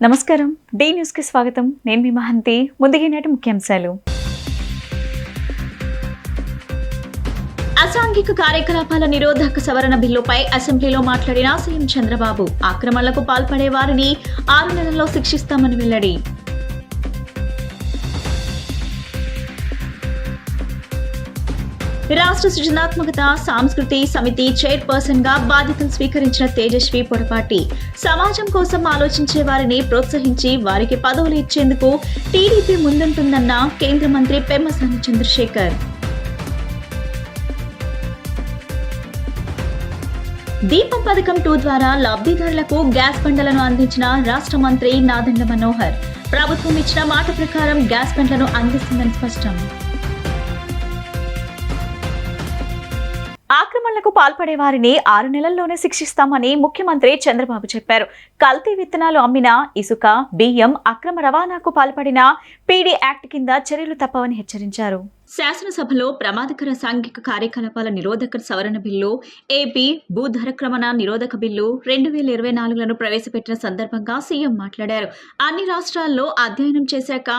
నమస్కారం. D news కి స్వాగతం. నేను మీ మహంతి. ముందుగా నాటి ముఖ్యాంశాలు. అసాంఘిక కార్యకలాపాల నిరోధక సవరణ బిల్లుపై అసెంబ్లీలో మాట్లాడిన సీఎం చంద్రబాబు ఆక్రమణలకు పాల్పడే వారిని 6 నెలల్లో శిక్షిస్తామని వెల్లడి. రాష్ట్ర సృజనాత్మకత సంస్కృతి సమితి చైర్పర్సన్ గా బాధ్యతలు స్వీకరించిన తేజస్వి పొడపాటి సమాజం కోసం ఆలోచించే వారిని ప్రోత్సహించి వారికి పదవులు ఇచ్చేందుకు టీడీపీ ముందుంటుందన్న కేంద్ర మంత్రి పెమ్మసాని చంద్రశేఖర్. దీపం పథకం 2 ద్వారా లబ్ధిదారులకు గ్యాస్ బండలను అందించిన రాష్ట్ర మంత్రి నాదెండ్ల మనోహర్ ప్రభుత్వం ఇచ్చిన మాట ప్రకారం గ్యాస్ బండ్లను అందిస్తుందని స్పష్టం. ఆక్రమణలకు పాల్పడే వారిని 6 నెలల్లోనే శిక్షిస్తామని ముఖ్యమంత్రి చంద్రబాబు చెప్పారు. కల్తీ విత్తనాలు అమ్మిన, ఇసుక, బియ్యం అక్రమ రవాణాకు పాల్పడిన పీడీ యాక్ట్ కింద చర్యలు తప్పవని హెచ్చరించారు. శాసనసభలో ప్రమాదకర సాంఘిక కార్యకలాపాల నిరోధక సవరణ బిల్లు, ఏపీ భూధరక్రమణ నిరోధక బిల్లు 2024లను ప్రవేశపెట్టిన సందర్భంగా సీఎం మాట్లాడారు. అన్ని రాష్ట్రాల్లో అధ్యయనం చేశాక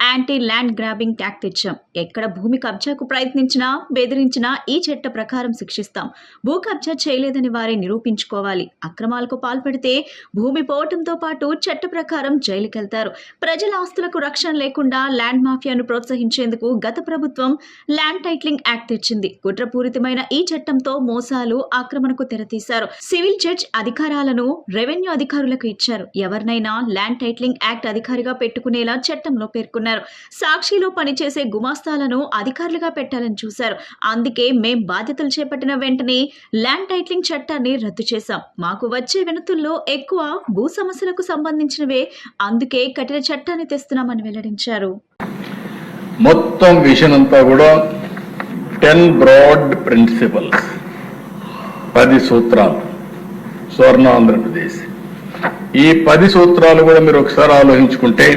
యాంటీ ల్యాండ్ గ్రాబింగ్ యాక్ట్ తెచ్చాం. ఎక్కడ భూమి కబ్జాకు ప్రయత్నించినా, బెదిరించినా ఈ చట్ట ప్రకారం శిక్షిస్తాం. భూ కబ్జా చేయలేదని వారే నిరూపించుకోవాలి. అక్రమాలకు పాల్పడితే భూమి పోవటంతో పాటు చట్ట ప్రకారం జైలుకెళ్తారు. ప్రజల ఆస్తులకు రక్షణ లేకుండా ల్యాండ్ మాఫియాను ప్రోత్సహించేందుకు గత ప్రభుత్వం ల్యాండ్ టైటిలింగ్ యాక్ట్ తెచ్చింది. కుట్రపూరితమైన ఈ చట్టంతో మోసాలు, ఆక్రమణకు తెరతీశారు. సివిల్ జడ్జ్ అధికారాలను రెవెన్యూ అధికారులకు ఇచ్చారు. ఎవరినైనా ల్యాండ్ టైటిలింగ్ యాక్ట్ అధికారిగా పెట్టుకునేలా చట్టంలో పేర్కొన్నారు. సాక్షిలో పనిచేసే గుమాస్తాలను అధికారులుగా పెట్టాలని చూశారు. అందుకే మేం బాధ్యతలు చేపట్టిన వెంటనే ల్యాండ్ టైటిలింగ్ చట్టాన్ని రద్దు చేశాం. మాకు వచ్చే వినతుల్లో ఎక్కువ భూ సమస్యలకు సంబంధించినవే. అందుకే కఠిన చట్టాన్ని తెస్తున్నామని వెల్లడించారు. మొత్తం విషయం అంతా కూడా 10 బ్రాడ్ ప్రిన్సిపల్స్, 10 సూత్రాలు స్వర్ణ ఆంధ్రప్రదేశ్. ఈ 10 సూత్రాలు కూడా మీరు ఒకసారి ఆలోచించుకుంటే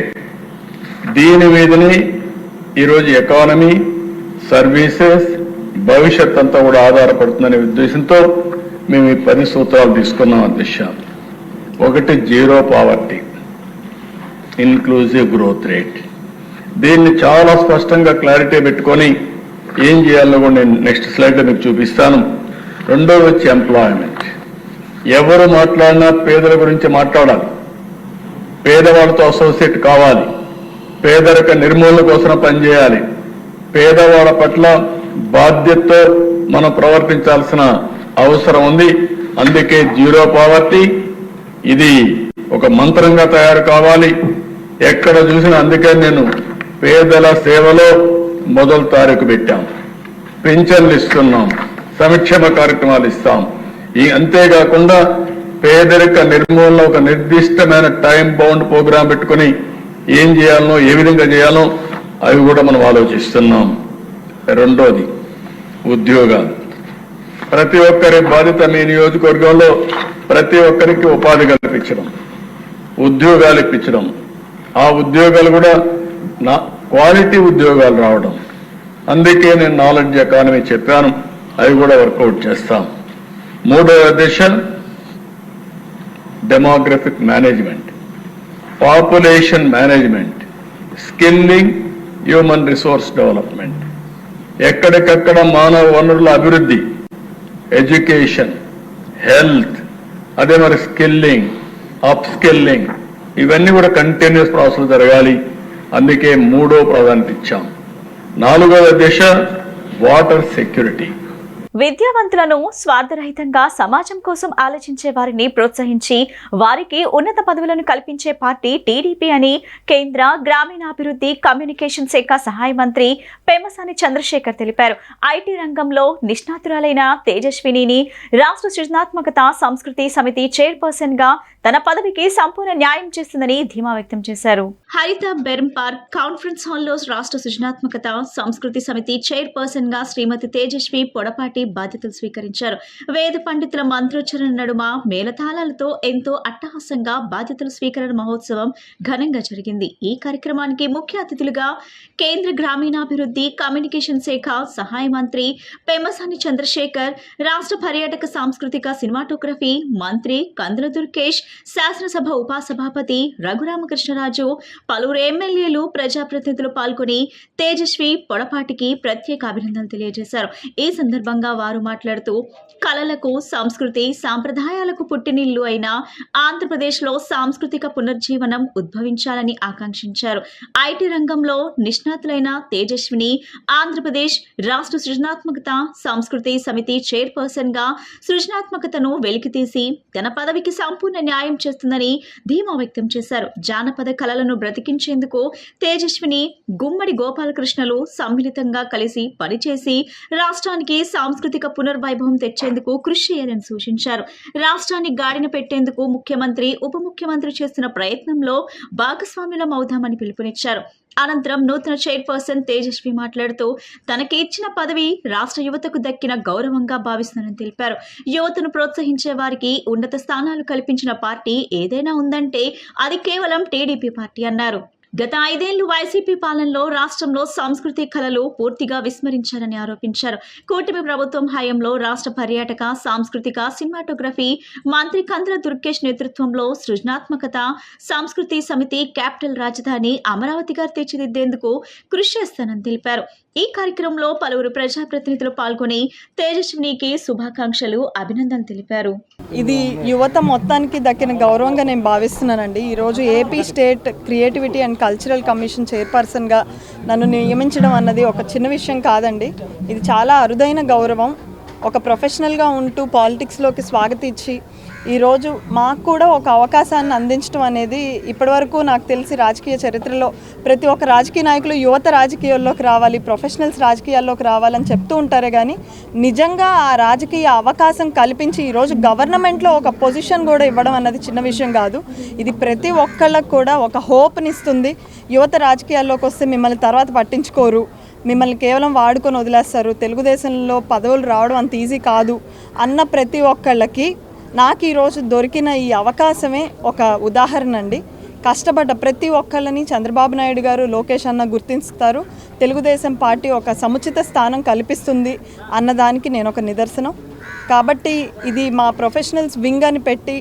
దీని మీదనే ఈరోజు ఎకానమీ, సర్వీసెస్, భవిష్యత్ అంతా కూడా ఆధారపడుతుందనే ఉద్దేశంతో మేము ఈ 10 సూత్రాలు తీసుకున్నాం అధ్యక్ష. ఒకటి, zero poverty, inclusive growth rate. దీన్ని చాలా స్పష్టంగా క్లారిటీ పెట్టుకొని ఏం చేయాలో కూడా నేను నెక్స్ట్ స్లైడ్లో మీకు చూపిస్తాను. రెండోది వచ్చి ఎంప్లాయ్మెంట్. ఎవరు మాట్లాడినా పేదల గురించి మాట్లాడాలి, పేదవాళ్ళతో అసోసియేట్ కావాలి, పేదరిక నిర్మూలన కోసం పనిచేయాలి, పేదవాళ్ళ పట్ల బాధ్యతతో మనం ప్రవర్తించాల్సిన అవసరం ఉంది. అందుకే జీరో పావర్టీ ఇది ఒక మంత్రంగా తయారు కావాలి. ఎక్కడ చూసినా అందుకే నేను పేదల సేవలో మొదటి తారీఖు పెట్టాం, పింఛన్లు ఇస్తున్నాం, సంక్షేమ కార్యక్రమాలు ఇస్తాం. అంతేకాకుండా పేదరిక నిర్మూలన ఒక నిర్దిష్టమైన టైం బౌండ్ ప్రోగ్రాం పెట్టుకుని ఏం చేయాలనో, ఏ విధంగా చేయాలో అవి కూడా మనం ఆలోచిస్తున్నాం. రెండోది ఉద్యోగాలు. ప్రతి ఒక్కరి బాధ్యత మీ నియోజకవర్గంలో ప్రతి ఒక్కరికి ఉపాధి కల్పించడం, ఉద్యోగాలు ఇప్పించడం. ఆ ఉద్యోగాలు కూడా క్వాలిటీ ఉద్యోగాలు రావడం. అందుకే నేను నాలెడ్జ్ ఎకానమీ చెప్పాను, అవి కూడా వర్కౌట్ చేస్తాం. మూడవ దశ demographic management, population management, skilling, human resource development. ఎక్కడికక్కడ మానవ వనరుల అభివృద్ధి, ఎడ్యుకేషన్, హెల్త్, అదే మరి స్కిల్లింగ్, అప్ స్కిల్లింగ్, ఇవన్నీ కూడా కంటిన్యూస్ ప్రాసెస్ జరగాలి. అందుకే మూడో ప్రాధాన్యత ఇచ్చాం. నాలుగవ దశ వాటర్ సెక్యూరిటీ. విద్యావంతులను స్వార్థరహితంగా సమాజం కోసం ఆలోచించే వారిని ప్రోత్సహించి వారికి ఉన్నత పదవులను కల్పించే పార్టీ టీడీపీ అని కేంద్ర గ్రామీణాభివృద్ధి కమ్యూనికేషన్ శాఖ సహాయ మంత్రి పెమ్మసాని చంద్రశేఖర్ తెలిపారు. ఐటీ రంగంలో నిష్ణాతురాలైన తేజస్వినిని రాష్ట్ర సృజనాత్మకత సంస్కృతి సమితి చైర్పర్సన్ గా తన పదవికి సంపూర్ణ న్యాయం చేస్తుందని ధీమా వ్యక్తం చేశారు. హరిత బెర్మ్ పార్క్ కాన్ఫరెన్స్ హాల్లో రాష్ట్ర సృజనాత్మకత సంస్కృతి సమితి చైర్పర్సన్ గా శ్రీమతి తేజస్వి పొడపాటి బాధ్యతలు స్వీకరించారు. వేద పండితుల మంత్రోచ్చరణ నడుమ మేళతాళాలతో ఎంతో అట్టహాసంగా బాధ్యతల స్వీకరణ మహోత్సవం ఘనంగా జరిగింది. ఈ కార్యక్రమానికి ముఖ్య అతిథులుగా కేంద్ర గ్రామీణాభివృద్ధి కమ్యూనికేషన్ శాఖ సహాయ మంత్రి పెమ్మసాని చంద్రశేఖర్, రాష్ట్ర పర్యాటక సాంస్కృతిక సినిమాటోగ్రఫీ మంత్రి కందుల దుర్గేష్, శాసనసభ ఉపసభాపతి రఘురామకృష్ణరాజు, పలువురు ఎమ్మెల్యేలు, ప్రజాప్రతినిధులు పాల్గొని తేజస్వి పొడపాటికి ప్రత్యేక అభినందనలు తెలియజేశారు. ఈ సందర్భంగా వారు మాట్లాడుతూ కళలకు, సంస్కృతి, సాంప్రదాయాలకు పుట్టినిల్లు అయిన ఆంధ్రప్రదేశ్లో సాంస్కృతిక పునర్జీవనం ఉద్భవించాలని ఆకాంక్షించారు. ఐటీ రంగంలో నిష్ణాతులైన తేజస్విని ఆంధ్రప్రదేశ్ రాష్ట్ర సృజనాత్మకత సంస్కృతి సమితి చైర్పర్సన్ గా సృజనాత్మకతను వెలికితీసి తన పదవికి సంపూర్ణ న్యాయం చేస్తుందని ధీమా వ్యక్తం చేశారు. జానపద కళలను బ్రతికించేందుకు తేజస్విని, గుమ్మడి గోపాలకృష్ణలు సమ్మిళితంగా కలిసి పనిచేసి రాష్ట్రానికి సాంస్కృతిక పునర్వైభవం తెచ్చేందుకు కృషి చేయాలని సూచించారు. రాష్ట్రాన్ని గాడిన పెట్టేందుకు ముఖ్యమంత్రి, ఉప ముఖ్యమంత్రి చేస్తున్న ప్రయత్నంలో భాగస్వామ్యులం అవుదామని పిలుపునిచ్చారు. అనంతరం నూతన చైర్పర్సన్ తేజస్వి మాట్లాడుతూ తనకి ఇచ్చిన పదవి రాష్ట్ర యువతకు దక్కిన గౌరవంగా భావిస్తున్నానని తెలిపారు. యువతను ప్రోత్సహించే వారికి ఉన్నత స్థానాలు కల్పించిన పార్టీ ఏదైనా ఉందంటే అది కేవలం టీడీపీ పార్టీ అన్నారు. గత 5 ఏళ్లు వైసీపీ పాలనలో రాష్ట్రంలో సంస్కృతి కళలు పూర్తిగా విస్మరించారని ఆరోపించారు. కూటమి ప్రభుత్వం హయాంలో రాష్ట్ర పర్యాటక సాంస్కృతిక సినిమాటోగ్రఫీ మంత్రి కందుల దుర్గేష్ నేతృత్వంలో సృజనాత్మకత సంస్కృతి సమితి క్యాపిటల్ రాజధాని అమరావతిగా తీర్చిదిద్దేందుకు కృషి చేస్తానని తెలిపారు. ఈ కార్యక్రమంలో పలువురు ప్రజాప్రతినిధులు పాల్గొని తేజస్వినికి శుభాకాంక్షలు, అభినందనలు తెలిపారు. ఇది యువత మొత్తానికి దక్కిన గౌరవంగా నేను భావిస్తున్నానండి. ఈరోజు AP state creativity and cultural commission చైర్పర్సన్గా నన్ను నియమించడం అన్నది ఒక చిన్న విషయం కాదండి. ఇది చాలా అరుదైన గౌరవం. ఒక ప్రొఫెషనల్గా ఉంటూ పాలిటిక్స్లోకి స్వాగతం ఇచ్చి ఈరోజు మాకు కూడా ఒక అవకాశాన్ని అందించడం అనేది ఇప్పటివరకు నాకు తెలిసి రాజకీయ చరిత్రలో ప్రతి ఒక్క రాజకీయ నాయకులు యువత రాజకీయాల్లోకి రావాలి, ప్రొఫెషనల్స్ రాజకీయాల్లోకి రావాలని చెప్తూ ఉంటారే కానీ నిజంగా ఆ రాజకీయ అవకాశం కల్పించి ఈరోజు గవర్నమెంట్లో ఒక పొజిషన్ కూడా ఇవ్వడం అన్నది చిన్న విషయం కాదు. ఇది ప్రతి ఒక్కళ్ళకు కూడా ఒక హోప్నిస్తుంది. యువత రాజకీయాల్లోకి వస్తే మిమ్మల్ని తర్వాత పట్టించుకోరు, మిమ్మల్ని కేవలం వాడుకొని వదిలేస్తారు, తెలుగుదేశంలో పదవులు రావడం అంత ఈజీ కాదు అన్న ప్రతి ఒక్కళ్ళకి నాకు ఈరోజు దొరికిన ఈ అవకాశమే ఒక ఉదాహరణ అండి. కష్టపడ్డ ప్రతి ఒక్కళ్ళని చంద్రబాబు నాయుడు గారు, లోకేష్ అన్న గుర్తిస్తారు. తెలుగుదేశం పార్టీ ఒక సముచిత స్థానం కల్పిస్తుంది అన్నదానికి నేను ఒక నిదర్శనం. కాబట్టి ఇది మా ప్రొఫెషనల్స్ వింగ్ అని పెట్టి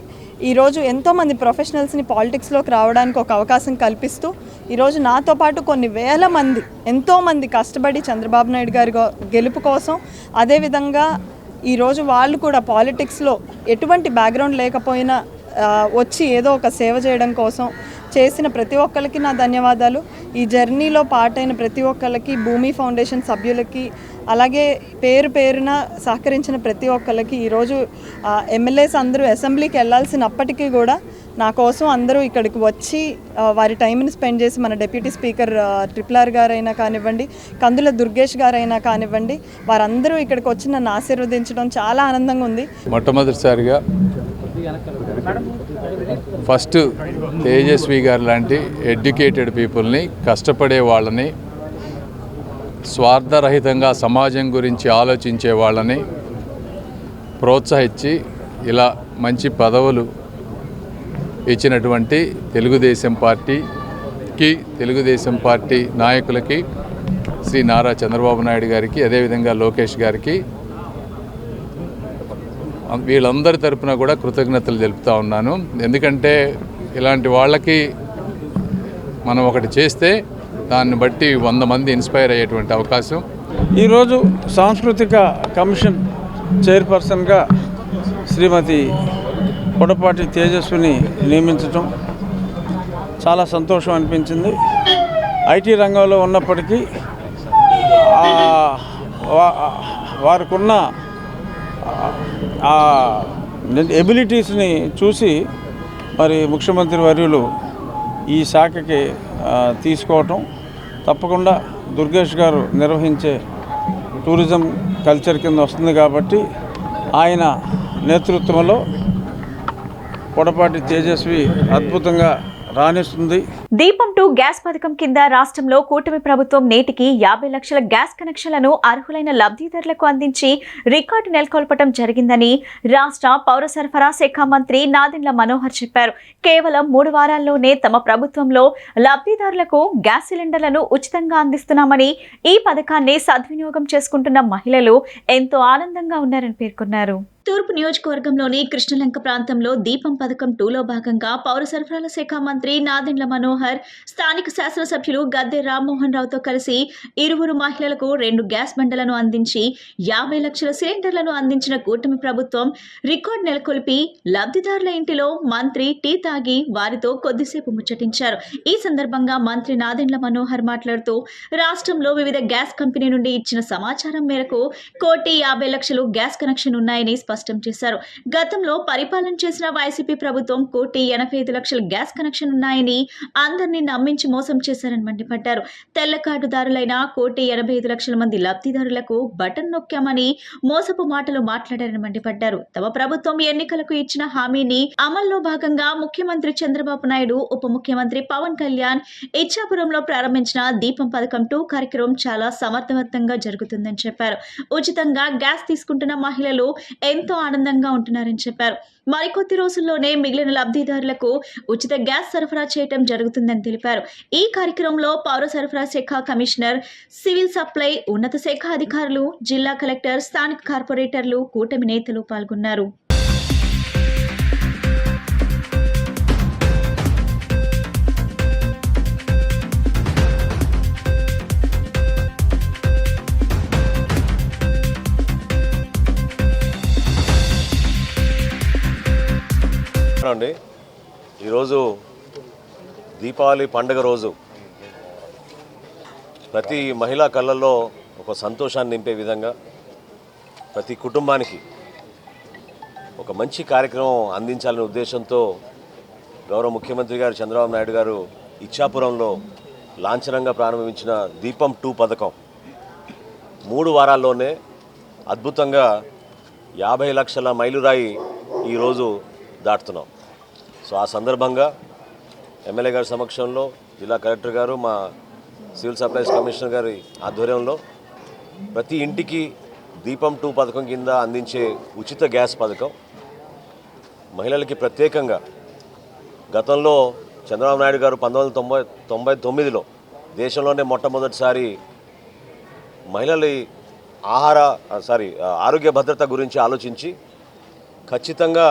ఈరోజు ఎంతోమంది ప్రొఫెషనల్స్ని పాలిటిక్స్లోకి రావడానికి ఒక అవకాశం కల్పిస్తూ ఈరోజు నాతో పాటు కొన్ని వేల మంది, ఎంతోమంది కష్టపడి చంద్రబాబు నాయుడు గారి గెలుపు కోసం, అదేవిధంగా ఈరోజు వాళ్ళు కూడా పాలిటిక్స్లో ఎటువంటి బ్యాక్గ్రౌండ్ లేకపోయినా వచ్చి ఏదో ఒక సేవ చేయడం కోసం చేసిన ప్రతి ఒక్కరికి నా ధన్యవాదాలు. ఈ జర్నీలో పార్ట్ ప్రతి ఒక్కరికి, భూమి ఫౌండేషన్ సభ్యులకి, అలాగే పేరు పేరున సహకరించిన ప్రతి ఒక్కరికి, ఈరోజు ఎమ్మెల్యేస్ అందరూ అసెంబ్లీకి వెళ్ళాల్సినప్పటికీ కూడా నా కోసం అందరూ ఇక్కడికి వచ్చి వారి టైంని స్పెండ్ చేసి మన డిప్యూటీ స్పీకర్ ట్రిపుల్ గారైనా కానివ్వండి, కందుల దుర్గేష్ గారైనా కానివ్వండి, వారందరూ ఇక్కడికి వచ్చి నన్ను ఆశీర్వదించడం చాలా ఆనందంగా ఉంది. మొట్టమొదటిసారిగా ఫస్ట్ తేజస్వి గారు లాంటి ఎడ్యుకేటెడ్ పీపుల్ని, కష్టపడే వాళ్ళని, స్వార్థరహితంగా సమాజం గురించి ఆలోచించే వాళ్ళని ప్రోత్సహించి ఇలా మంచి పదవులు ఇచ్చినటువంటి తెలుగుదేశం పార్టీకి, తెలుగుదేశం పార్టీ నాయకులకి, శ్రీ నారా చంద్రబాబు నాయుడు గారికి, అదేవిధంగా లోకేష్ గారికి, వీళ్ళందరి తరపున కూడా కృతజ్ఞతలు తెలుపుతూ ఉన్నాను. ఎందుకంటే ఇలాంటి వాళ్ళకి మనం ఒకటి చేస్తే దాన్ని బట్టి 100 మంది ఇన్స్పైర్ అయ్యేటువంటి అవకాశం. ఈరోజు సాంస్కృతిక కమిషన్ చైర్పర్సన్గా శ్రీమతి పొడపాటి తేజస్విని నియమించడం చాలా సంతోషం అనిపించింది. ఐటీ రంగంలో ఉన్నప్పటికీ వారికున్న ఎబిలిటీస్ని చూసి మరి ముఖ్యమంత్రి వర్యులు ఈ శాఖకి తీసుకోవటం, తప్పకుండా దుర్గేష్ గారు నిర్వహించే టూరిజం కల్చర్ కింద వస్తుంది కాబట్టి ఆయన నేతృత్వంలో పొడపాటి తేజస్వి అద్భుతంగా రాణిస్తుంది. దీపం 2 గ్యాస్ పథకం కింద రాష్ట్రంలో కూటమి ప్రభుత్వం నేటికి 50 లక్షల గ్యాస్ కనెక్షన్లను అర్హులైన లబ్ధిదారులకు అందించి రికార్డు నెలకొల్పడం జరిగిందని రాష్ట్ర పౌర సరఫరా శాఖ మంత్రి నాదెండ్ల మనోహర్ చెప్పారు. కేవలం 3 వారాల్లోనే తమ ప్రభుత్వంలో లబ్ధిదారులకు గ్యాస్ సిలిండర్లను ఉచితంగా అందిస్తున్నామని, ఈ పథకాన్ని సద్వినియోగం చేసుకుంటున్న మహిళలు ఎంతో ఆనందంగా ఉన్నారని పేర్కొన్నారు. తూర్పు నియోజకవర్గంలోని కృష్ణలంక ప్రాంతంలో దీపం పథకం 2లో భాగంగా పౌర సరఫరాల శాఖ మంత్రి నాదెండ్ల మనోహర్ స్థానిక శాసనసభ్యులు గద్దె రామ్మోహన్ రావుతో కలిసి ఇరువురు మహిళలకు 2 గ్యాస్ బండలను అందించి 50 లక్షల సిలిండర్లను అందించిన కూటమి ప్రభుత్వం రికార్డు నెలకొల్పి లబ్ధిదారుల ఇంటిలో మంత్రి టీ తాగి వారితో కొద్దిసేపు ముచ్చటించారు. ఈ సందర్భంగా మంత్రి నాదెండ్ల మనోహర్ మాట్లాడుతూ రాష్ట్రంలో వివిధ గ్యాస్ కంపెనీ నుండి ఇచ్చిన సమాచారం మేరకు 1,50,00,000 గ్యాస్ కనెక్షన్ ఉన్నాయని స్పష్టం చేశారు. గతంలో పరిపాలన చేసిన వైసీపీ ప్రభుత్వం 1,85,00,000 గ్యాస్ కనెక్షన్ ఉన్నాయని అందరినీ నమ్మించి మోసం చేశారని మండిపడ్డారు. తెల్ల కార్డుదారులైన 1,85,00,000 మంది లబ్ధిదారులకు బటన్ నొక్కామని మోసపు మాటలు మాట్లాడారని మండిపడ్డారు. తమ ప్రభుత్వం ఎన్నికలకు ఇచ్చిన హామీని అమల్లో భాగంగా ముఖ్యమంత్రి చంద్రబాబు నాయుడు, ఉప ముఖ్యమంత్రి పవన్ కళ్యాణ్ ఇచ్చాపురంలో ప్రారంభించిన దీపం పథకం 2 కార్యక్రమం చాలా సమర్థవంతంగా జరుగుతుందని చెప్పారు. ఉచితంగా గ్యాస్ తీసుకుంటున్న మహిళలు ఎంతో ఆనందంగా ఉంటున్నారని చెప్పారు. మరికొద్ది రోజుల్లోనే మిగిలిన లబ్ధిదారులకు ఉచిత గ్యాస్ సరఫరా చేయడం జరుగుతుందని తెలిపారు. ఈ కార్యక్రమంలో పౌర సరఫరా శాఖ కమిషనర్, సివిల్ సప్లై ఉన్నత శాఖ అధికారులు, జిల్లా కలెక్టర్, స్థానిక కార్పొరేటర్లు, కూటమి నేతలు పాల్గొన్నారు. అండి, ఈరోజు దీపావళి పండుగ రోజు ప్రతి మహిళా కళ్ళల్లో ఒక సంతోషాన్ని నింపే విధంగా ప్రతి కుటుంబానికి ఒక మంచి కార్యక్రమం అందించాలనే ఉద్దేశంతో గౌరవ ముఖ్యమంత్రి గారు చంద్రబాబు నాయుడు గారు ఇచ్చాపురంలో లాంఛనంగా ప్రారంభించిన దీపం 2 పథకం 3 వారాల్లోనే అద్భుతంగా 50 లక్షల మైలురాయి ఈరోజు దాటుతున్నాం. సో ఆ సందర్భంగా ఎమ్మెల్యే గారి సమక్షంలో, జిల్లా కలెక్టర్ గారు, మా సివిల్ సప్లైస్ కమిషనర్ గారి ఆధ్వర్యంలో ప్రతి ఇంటికి దీపం 2 పథకం కింద అందించే ఉచిత గ్యాస్ పథకం మహిళలకి ప్రత్యేకంగా గతంలో చంద్రబాబు నాయుడు గారు 1999లో దేశంలోనే మొట్టమొదటిసారి మహిళల ఆరోగ్య భద్రత గురించి ఆలోచించి ఖచ్చితంగా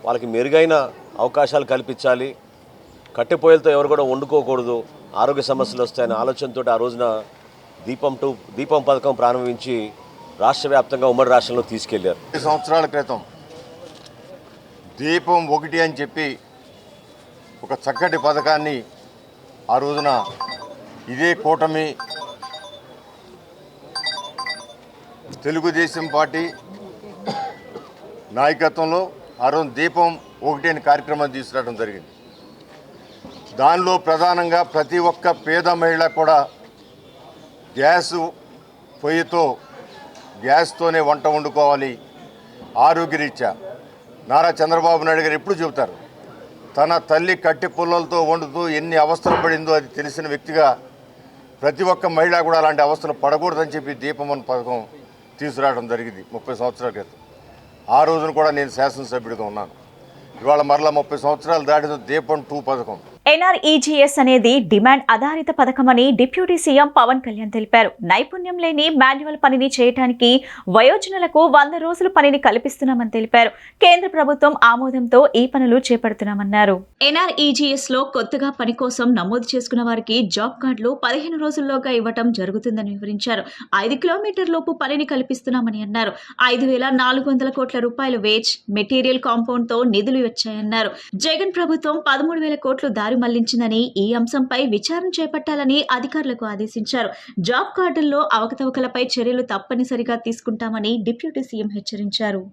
వాళ్ళకి మెరుగైన అవకాశాలు కల్పించాలి, కట్టెపోయలతో ఎవరు కూడా వండుకోకూడదు, ఆరోగ్య సమస్యలు వస్తాయనే ఆలోచనతో ఆ రోజున దీపం పథకం ప్రారంభించి రాష్ట్ర వ్యాప్తంగా ఉమ్మడి రాష్ట్రంలో తీసుకెళ్లారు. 2 సంవత్సరాల క్రితం దీపం 1 అని చెప్పి ఒక చక్కటి పథకాన్ని ఆ రోజున ఇదే కూటమి తెలుగుదేశం పార్టీ నాయకత్వంలో ఆ రోజు దీపం 1 అని కార్యక్రమం తీసుకురావడం జరిగింది. దానిలో ప్రధానంగా ప్రతి ఒక్క పేద మహిళ కూడా గ్యాసు పొయ్యితో గ్యాస్తోనే వంట వండుకోవాలి. ఆరోగ్యరీత్యా నారా చంద్రబాబు నాయుడు గారు ఎప్పుడు చెబుతారు, తన తల్లి కట్టె పుల్లలతో వండుతూ ఎన్ని అవస్థలు పడిందో అది తెలిసిన వ్యక్తిగా ప్రతి ఒక్క మహిళ కూడా అలాంటి అవస్థలు పడకూడదని చెప్పి దీపం అనే పథకం తీసుకురావడం జరిగింది 30 సంవత్సరాల క్రితం. ఆ రోజున కూడా నేను శాసనసభ్యుడిగా ఉన్నాను. ఇవాళ మరలా 30 సంవత్సరాలు దాటిన దీపం 2 పథకం. NREGS అనేది డిమాండ్ ఆధారిత పథకమని డిప్యూటీ సీఎం పవన్ కళ్యాణ్ తెలిపారు. నైపుణ్యం లేని మాన్యువల్ పనిని చేయడానికి వయోజనులకు 100 రోజుల పనిని కల్పిస్తున్నామని తెలిపారు. కేంద్ర ప్రభుత్వం ఆమోదంతో ఈ పనులు చేపడుతున్నామన్నారు. NREGS లో కొత్తగా పని కోసం నమోదు చేసుకున్న వారికి జాబ్ కార్డులు 15 రోజుల్లోగా ఇవ్వటం జరుగుతుందని వివరించారు. 5 కిలోమీటర్ లోపు పనిని కల్పిస్తున్నామని అన్నారు. 5,400 కోట్ల రూపాయల వేజ్, మెటీరియల్ కాంపౌండ్ తో నిధులు వచ్చాయన్నారు. జగన్ ప్రభుత్వం 13,000 కోట్లు దారి మళ్లించిందని, ఈ అంశంపై విచారణ చేపట్టాలని అధికారులకు ఆదేశించారు. జాబ్ కార్డుల్లో అవకతవకలపై చర్యలు తప్పనిసరిగా తీసుకుంటామని డిప్యూటీ సీఎం హెచ్చరించారు.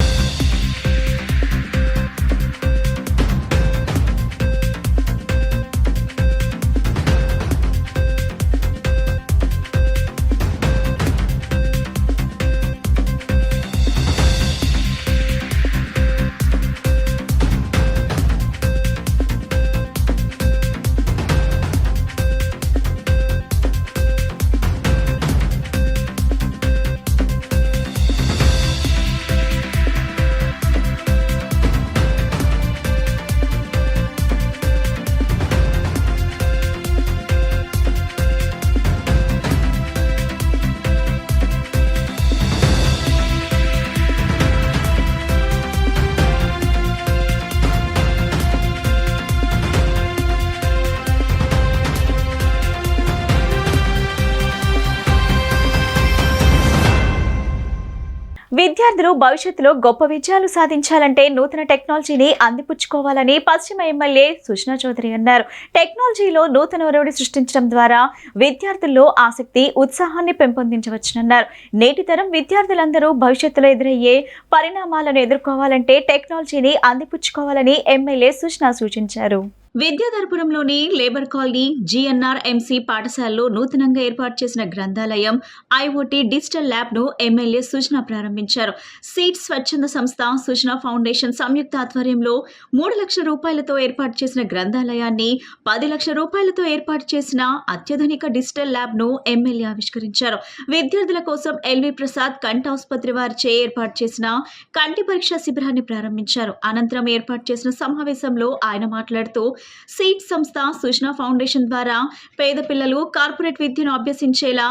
విద్యార్థులు భవిష్యత్తులో గొప్ప విజయాలు సాధించాలంటే నూతన టెక్నాలజీని అందిపుచ్చుకోవాలని పశ్చిమ ఎమ్మెల్యే సుజనా చౌదరి అన్నారు. టెక్నాలజీలో నూతన ఒరవడి సృష్టించడం ద్వారా విద్యార్థుల్లో ఆసక్తి, ఉత్సాహాన్ని పెంపొందించవచ్చునన్నారు. నేటి తరం విద్యార్థులందరూ భవిష్యత్తులో ఎదురయ్యే పరిణామాలను ఎదుర్కోవాలంటే టెక్నాలజీని అందిపుచ్చుకోవాలని ఎమ్మెల్యే సుజనా సూచించారు. విద్యాధరపురంలోని లేబర్ కాలనీ GNRMC పాఠశాలలో నూతనంగా ఏర్పాటు చేసిన గ్రంథాలయం, IoT డిజిటల్ ల్యాబ్ ను ఎమ్మెల్యే సుజనా ప్రారంభించారు. సీడ్ స్వచ్ఛంద సంస్థ, సుజనా ఫౌండేషన్ సంయుక్త ఆధ్వర్యంలో 3 లక్షల రూపాయలతో ఏర్పాటు చేసిన గ్రంథాలయాన్ని, 10 లక్షల రూపాయలతో ఏర్పాటు చేసిన అత్యాధునిక డిజిటల్ ల్యాబ్ ను ఎమ్మెల్యే ఆవిష్కరించారు. విద్యార్థుల కోసం LV ప్రసాద్ కంటి ఆసుపత్రి వారిచే ఏర్పాటు చేసిన కంటి పరీక్ష శిబిరాన్ని ప్రారంభించారు. అనంతరం ఏర్పాటు చేసిన సమావేశంలో ఆయన మాట్లాడుతూ సీడ్ సంస్థ, సుజనా ఫౌండేషన్ ద్వారా పేద పిల్లలు కార్పొరేట్ విద్యను అభ్యసించేలా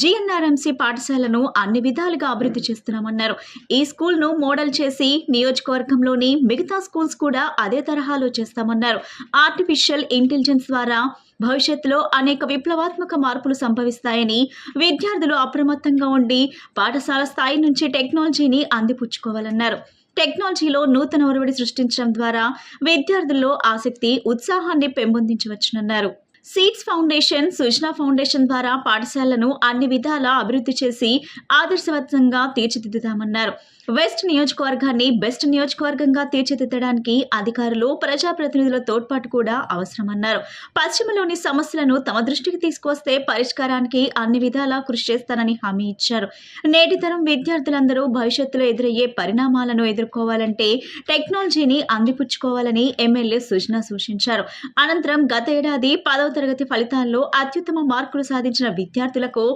GNRMC పాఠశాలను అన్ని విధాలుగా అభివృద్ధి చేస్తున్నామన్నారు. ఈ స్కూల్ను మోడల్ చేసి నియోజకవర్గంలోని మిగతా స్కూల్స్ కూడా అదే తరహాలో చేస్తామన్నారు. ఆర్టిఫిషియల్ ఇంటెలిజెన్స్ ద్వారా భవిష్యత్తులో అనేక విప్లవాత్మక మార్పులు సంభవిస్తాయని, విద్యార్థులు అప్రమత్తంగా ఉండి పాఠశాల స్థాయి నుంచి టెక్నాలజీని అందిపుచ్చుకోవాలన్నారు. టెక్నాలజీలో నూతన ఒరవడి సృష్టించడం ద్వారా విద్యార్థుల్లో ఆసక్తి, ఉత్సాహాన్ని పెంపొందించవచ్చునన్నారు. సీడ్స్ ఫౌండేషన్, సుజనా ఫౌండేషన్ ద్వారా పాఠశాలను అన్ని విధాలా అభివృద్ధి చేసి ఆదర్శవంతంగా తీర్చిదిద్దుతామన్నారు. వెస్ట్ నియోజకవర్గాన్ని బెస్ట్ నియోజకవర్గంగా తీర్చిదిద్దడానికి అధికారులు, ప్రజాప్రతినిధుల తోడ్పాటు కూడా అవసరమన్నారు. పశ్చిమలోని సమస్యలను తమ దృష్టికి తీసుకొస్తే పరిష్కారానికి అన్ని విధాలా కృషి చేస్తానని హామీ ఇచ్చారు. నేటి తరం విద్యార్థులందరూ భవిష్యత్తులో ఎదురయ్యే పరిణామాలను ఎదుర్కోవాలంటే టెక్నాలజీని అందిపుచ్చుకోవాలని ఎమ్మెల్యే సుజనా సూచించారు. అనంతరం గత ఏడాది 10వ తరగతి ఫలితాల్లో అత్యుత్తమ మార్కులు సాధించిన విద్యార్థులకు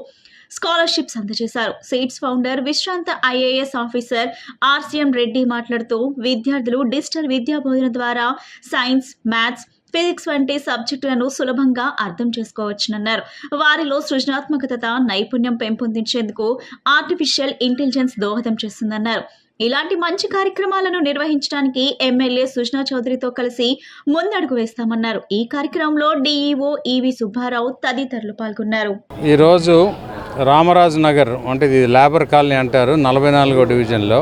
స్కాలర్షిప్స్ అందజేశారు. సీడ్స్ ఫౌండర్ విశ్రాంత IAS ఆఫీసర్ RCM రెడ్డి మాట్లాడుతూ విద్యార్థులు డిజిటల్ విద్యా బోధన ద్వారా సైన్స్, మ్యాథ్స్, ఫిజిక్స్ వంటి సబ్జెక్టులను సులభంగా అర్థం చేసుకోవచ్చునన్నారు. వారిలో సృజనాత్మకత, నైపుణ్యం పెంపొందించేందుకు ఆర్టిఫిషియల్ ఇంటెలిజెన్స్ దోహదం చేస్తుందన్నారు. ఇలాంటి మంచి కార్యక్రమాలను నిర్వహించడానికి ఎమ్మెల్యే సుజనా చౌదరితో కలిసి ముందడుగు వేస్తామన్నారు. ఈ కార్యక్రమంలో DEO EV సుబ్బారావు తదితరులు పాల్గొన్నారు. ఈరోజు రామరాజు నగర్ అంటే ఇది లేబర్ కాలనీ అంటారు, 44వ డివిజన్లో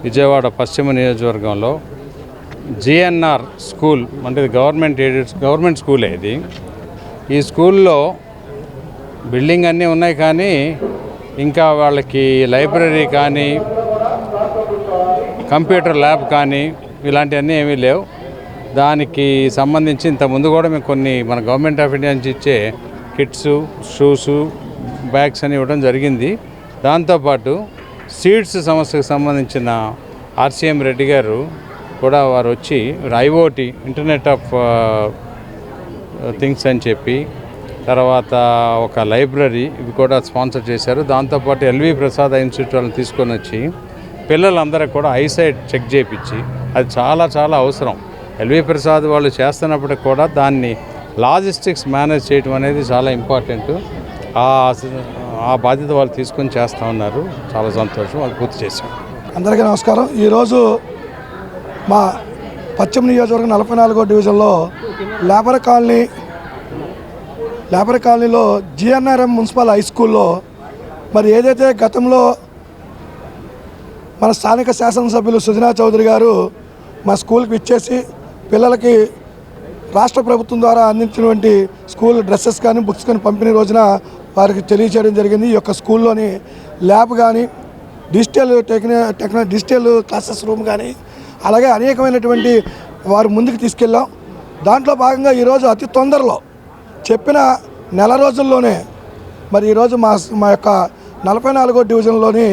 విజయవాడ పశ్చిమ నియోజకవర్గంలో GNR స్కూల్ అంటే ఇది గవర్నమెంట్ స్కూలే. ఇది ఈ స్కూల్లో బిల్డింగ్ అన్నీ ఉన్నాయి కానీ ఇంకా వాళ్ళకి లైబ్రరీ కానీ, కంప్యూటర్ ల్యాబ్ కానీ ఇలాంటివన్నీ ఏమీ లేవు. దానికి సంబంధించి ఇంతకుముందు కూడా మేము కొన్ని మన గవర్నమెంట్ ఆఫ్ ఇండియా నుంచి ఇచ్చే కిట్స్, షూస్, బ్యాగ్స్ అని ఇవ్వడం జరిగింది. దాంతోపాటు సీడ్స్ సంస్థకు సంబంధించిన RCM రెడ్డి గారు కూడా వారు వచ్చి IoT ఇంటర్నెట్ ఆఫ్ థింగ్స్ అని చెప్పి, తర్వాత ఒక లైబ్రరీ ఇవి కూడా స్పాన్సర్ చేశారు. దాంతోపాటు LV ప్రసాద్ ఇన్స్టిట్యూట్ వాళ్ళని తీసుకొని వచ్చి పిల్లలందరికీ కూడా ఐసైట్ చెక్ చేయించి, అది చాలా చాలా అవసరం. LV ప్రసాద్ వాళ్ళు చేస్తున్నప్పటికి కూడా దాన్ని లాజిస్టిక్స్ మేనేజ్ చేయడం అనేది చాలా ఇంపార్టెంట్. ఆ బాధ్యత వాళ్ళు తీసుకొని చేస్తూ ఉన్నారు. చాలా సంతోషం, వాళ్ళు పూర్తి చేశాం. అందరికీ నమస్కారం. ఈరోజు మా పశ్చిమ నియోజకవర్గం 44వ డివిజన్లో లేబర్ కాలనీలో GNRM మున్సిపల్ హై స్కూల్లో మరి ఏదైతే గతంలో మన స్థానిక శాసనసభ్యులు సుజనా చౌదరి గారు మా స్కూల్కి ఇచ్చేసి పిల్లలకి రాష్ట్ర ప్రభుత్వం ద్వారా అందించినటువంటి స్కూల్ డ్రెస్సెస్ కానీ, బుక్స్ కానీ పంపిణీ రోజున వారికి తెలియచేయడం జరిగింది. ఈ యొక్క స్కూల్లోని ల్యాబ్ కానీ, డిజిటల్ క్లాసెస్ రూమ్ కానీ, అలాగే అనేకమైనటువంటి వారు ముందుకు తీసుకెళ్ళాం. దాంట్లో భాగంగా ఈరోజు అతి తొందరలో చెప్పిన నెల రోజుల్లోనే మరి ఈరోజు మా యొక్క 44వ డివిజన్లోని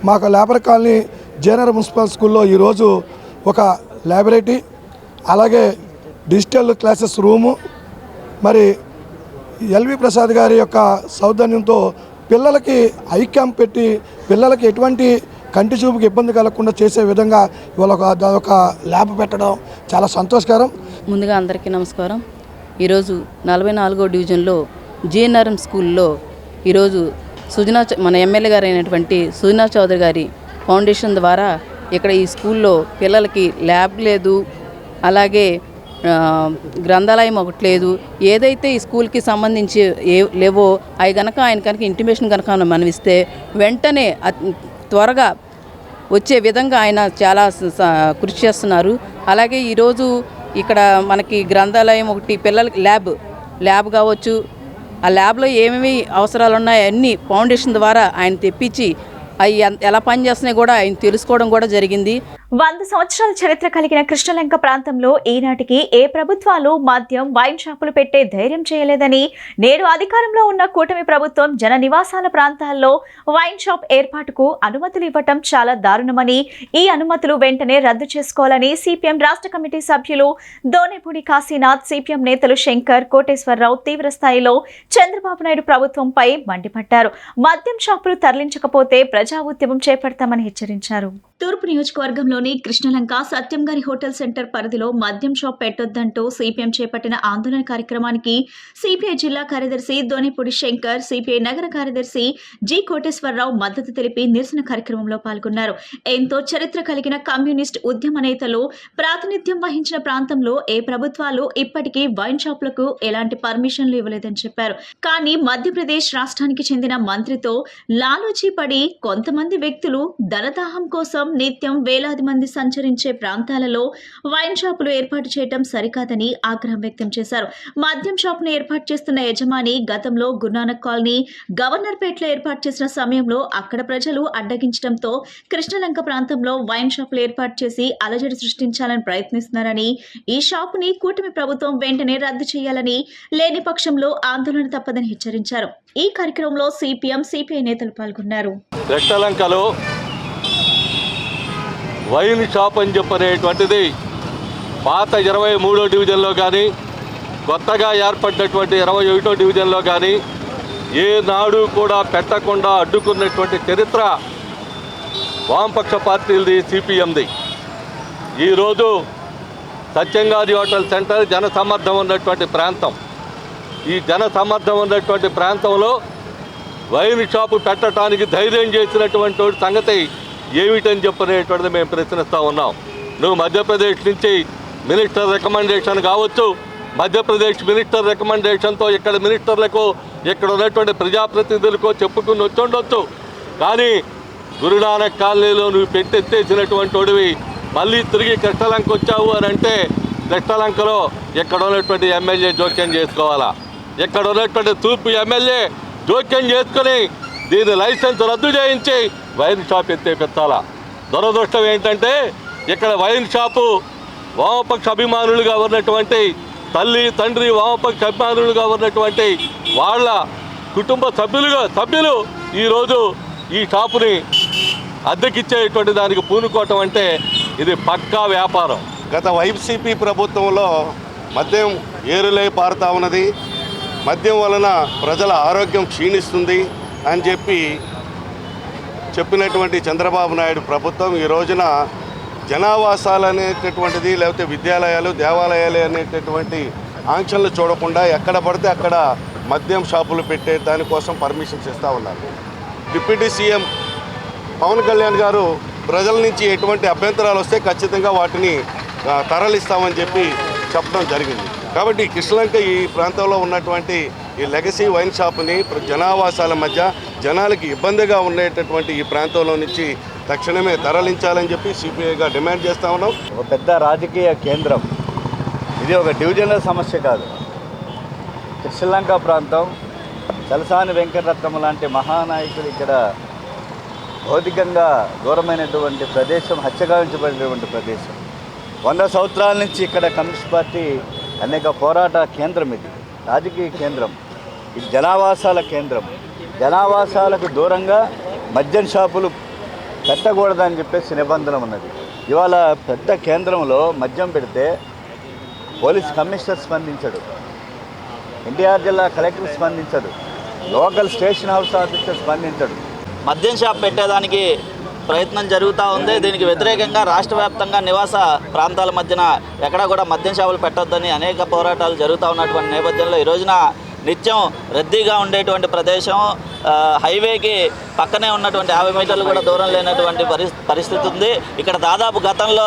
మాకు లేబర్ కాలనీ GNR మున్సిపల్ స్కూల్లో ఈరోజు ఒక లైబ్రరీ, అలాగే డిజిటల్ క్లాసెస్ రూము, మరి LV ప్రసాద్ గారి యొక్క సౌజన్యంతో పిల్లలకి ఐ క్యాంప్ పెట్టి పిల్లలకి ఎటువంటి కంటి చూపుకి ఇబ్బంది కలగకుండా చేసే విధంగా ఇవాళ ఒక ల్యాబ్ పెట్టడం చాలా సంతోషకరం. ముందుగా అందరికీ నమస్కారం. ఈరోజు 44వ డివిజన్లో GNRM స్కూల్లో ఈరోజు మన ఎమ్మెల్యే గారు అయినటువంటి సుజనా చౌదరి గారి ఫౌండేషన్ ద్వారా ఇక్కడ ఈ స్కూల్లో పిల్లలకి ల్యాబ్ లేదు, అలాగే గ్రంథాలయం ఒకటి లేదు. ఏదైతే ఈ స్కూల్కి సంబంధించి లేవో అవి కనుక ఆయన ఇంటిమేషన్ కనుక మనం ఇస్తే వెంటనే త్వరగా వచ్చే విధంగా ఆయన చాలా కృషి చేస్తున్నారు. అలాగే ఈరోజు ఇక్కడ మనకి గ్రంథాలయం ఒకటి, పిల్లలకి ల్యాబ్ కావచ్చు, ఆ ల్యాబ్లో ఏమేమి అవసరాలు ఉన్నాయో అన్నీ ఫౌండేషన్ ద్వారా ఆయన తెప్పించి అవి ఎలా పనిచేస్తున్నాయి కూడా ఆయన తెలుసుకోవడం కూడా జరిగింది. 100 సంవత్సరాల చరిత్ర కలిగిన కృష్ణలంక ప్రాంతంలో ఈనాటికి ఏ ప్రభుత్వాలు మద్యం, వైన్ షాపులు పెట్టే ధైర్యం చేయలేదని, నేడు అధికారంలో ఉన్న కూటమి ప్రభుత్వం జన నివాసాల ప్రాంతాల్లో వైన్ షాప్ ఏర్పాటుకు అనుమతులు ఇవ్వటం చాలా దారుణమని, ఈ అనుమతులు వెంటనే రద్దు చేసుకోవాలని సిపిఎం రాష్ట్ర కమిటీ సభ్యులు దోనేపూడి కాశీనాథ్, సిపిఎం నేతలు శంకర్, కోటేశ్వరరావు తీవ్ర స్థాయిలో చంద్రబాబు నాయుడు ప్రభుత్వంపై మండిపడ్డారు. మద్యం షాపులు తరలించకపోతే ప్రజా ఉద్యమం చేపడతామని హెచ్చరించారు. తూర్పు నియోజకవర్గంలోని కృష్ణలంక సత్యం గారి హోటల్ సెంటర్ పరిధిలో మద్యం షాప్ పెట్టొద్దంటూ సిపిఎం చేపట్టిన ఆందోళన కార్యక్రమానికి సిపిఐ జిల్లా కార్యదర్శి దోనేపూడి శంకర్, సిపిఐ నగర కార్యదర్శి జి కోటేశ్వరరావు మద్దతు తెలిపి నిరసన కార్యక్రమంలో పాల్గొన్నారు. ఎంతో చరిత్ర కలిగిన కమ్యూనిస్ట్ ఉద్యమ నేతలు ప్రాతినిధ్యం వహించిన ప్రాంతంలో ఏ ప్రభుత్వాలు ఇప్పటికీ వైన్ షాపులకు ఎలాంటి పర్మిషన్లు ఇవ్వలేదని చెప్పారు. కానీ మధ్యప్రదేశ్ రాష్ట్రానికి చెందిన మంత్రితో లాలూచీ పడి కొంతమంది వ్యక్తులు ధనదాహం కోసం నిత్యం వేలాది మంది సంచరించే ప్రాంతాలలో వైన్ షాపులు ఏర్పాటు చేయడం సరికాదని ఆగ్రహం వ్యక్తం చేశారు. మద్యం షాపును ఏర్పాటు చేస్తున్న యజమాని గతంలో గురునానక్ కాలనీ, గవర్నర్ పేటలో ఏర్పాటు చేసిన సమయంలో అక్కడ ప్రజలు అడ్డగించడంతో కృష్ణలంక ప్రాంతంలో వైన్ షాపులు ఏర్పాటు చేసి అలజడి సృష్టించాలని ప్రయత్నిస్తున్నారని, ఈ షాపుని కూటమి ప్రభుత్వం వెంటనే రద్దు చేయాలని, లేని పక్షంలో ఆందోళన తప్పదని హెచ్చరించారు. ఈ కార్యక్రమంలో సిపిఎం, సిపిఐ నేతలు పాల్గొన్నారు. కృష్ణలంకలో వైన్ షాప్ అని చెప్పనేటువంటిది పాత 23వ డివిజన్లో కానీ, కొత్తగా ఏర్పడినటువంటి 21వ డివిజన్లో కానీ ఏనాడు కూడా పెట్టకుండా అడ్డుకున్నటువంటి చరిత్ర వామపక్ష పార్టీలది, సిపిఎంది. ఈరోజు సత్యంగారి హోటల్ సెంటర్ జనసమ్మర్దం ఉన్నటువంటి ప్రాంతం. ఈ జనసమ్మర్దం ఉన్నటువంటి ప్రాంతంలో వైన్ షాపు పెట్టడానికి ధైర్యం చేసినటువంటి సంగతి ఏమిటని చెప్పనేటువంటిది మేము ప్రశ్నిస్తూ ఉన్నాం. నువ్వు మధ్యప్రదేశ్ నుంచి మినిస్టర్ రికమెండేషన్ కావచ్చు, మధ్యప్రదేశ్ మినిస్టర్ రికమెండేషన్తో ఇక్కడ మినిస్టర్లకు, ఇక్కడ ఉన్నటువంటి ప్రజాప్రతినిధులకు చెప్పుకుని వచ్చుండొచ్చు. కానీ గురునానక్ కాలనీలో నువ్వు పెట్టెత్తేసినటువంటి వాడివి మళ్ళీ తిరిగి కృష్ణలంక వచ్చావు అని అంటే కృష్ణలంకలో ఇక్కడ ఉన్నటువంటి ఎమ్మెల్యే జోక్యం చేసుకోవాలా? ఇక్కడ ఉన్నటువంటి తూర్పు ఎమ్మెల్యే జోక్యం చేసుకుని దీని లైసెన్స్ రద్దు చేయించి వైన్ షాప్ ఎత్తేపెత్తాలా? దురదృష్టం ఏంటంటే ఇక్కడ వైన్ షాపు వామపక్ష అభిమానులుగా ఉన్నటువంటి తల్లి, తండ్రి వామపక్ష అభిమానులుగా ఉన్నటువంటి వాళ్ళ కుటుంబ సభ్యులు ఈరోజు ఈ షాపుని అద్దెకిచ్చేటువంటి దానికి పూనుకోవటం అంటే ఇది పక్కా వ్యాపారం. గత వైసీపీ ప్రభుత్వంలో మద్యం ఏరులై పారుతా ఉన్నది, మద్యం వలన ప్రజల ఆరోగ్యం క్షీణిస్తుంది అని చెప్పినటువంటి చంద్రబాబు నాయుడు ప్రభుత్వం ఈ రోజున జనావాసాలు అనేటటువంటిది, లేకపోతే విద్యాలయాలు, దేవాలయాలు అనేటటువంటి ఆంక్షలు చూడకుండా ఎక్కడ పడితే అక్కడ మద్యం షాపులు పెట్టే దానికోసం పర్మిషన్స్ ఇస్తూ ఉన్నారు. డిప్యూటీ సీఎం పవన్ కళ్యాణ్ గారు ప్రజల నుంచి ఎటువంటి అభ్యంతరాలు వస్తే ఖచ్చితంగా వాటిని తరలిస్తామని చెప్పడం జరిగింది. కాబట్టి కృష్ణలంక ఈ ప్రాంతంలో ఉన్నటువంటి ఈ లెగసీ వైన్ షాపుని జనావాసాల మధ్య జనాలకి ఇబ్బందిగా ఉండేటటువంటి ఈ ప్రాంతంలో నుంచి తక్షణమే తరలించాలని చెప్పి సిపిఐగా డిమాండ్ చేస్తూ ఉన్నాం. ఒక పెద్ద రాజకీయ కేంద్రం ఇది, ఒక డివిజనల్ సమస్య కాదు. కృష్ణలంక ప్రాంతం, తలసాని వెంకటరత్నం లాంటి మహానాయకులు ఇక్కడ భౌతికంగా దూరమైనటువంటి ప్రదేశం, హత్యగావించబడినటువంటి ప్రదేశం. 100 సంవత్సరాల నుంచి ఇక్కడ కమ్యూనిస్ట్ పార్టీ అనేక పోరాట కేంద్రం, ఇది రాజకీయ కేంద్రం, ఇది జనావాసాల కేంద్రం. జనావాసాలకు దూరంగా మద్యం షాపులు పెట్టకూడదని చెప్పేసి నిబంధన ఉన్నది. ఇవాళ పెద్ద కేంద్రంలో మద్యం పెడితే పోలీస్ కమిషనర్ స్పందించడు, ఎన్టీఆర్ జిల్లా కలెక్టర్ స్పందించడు, లోకల్ స్టేషన్ హౌస్ ఆఫీసర్ స్పందించడు. మద్యం షాప్ పెట్టేదానికి ప్రయత్నం జరుగుతూ ఉంది. దీనికి వ్యతిరేకంగా రాష్ట్ర వ్యాప్తంగా నివాస ప్రాంతాల మధ్యన ఎక్కడా కూడా మద్యం షాపులు పెట్టొద్దని అనేక పోరాటాలు జరుగుతూ ఉన్నటువంటి నేపథ్యంలో ఈ రోజున నిత్యం రద్దీగా ఉండేటువంటి ప్రదేశం, హైవేకి పక్కనే ఉన్నటువంటి 50 మీటర్లు కూడా దూరం లేనటువంటి పరిస్థితి ఉంది. ఇక్కడ దాదాపు గతంలో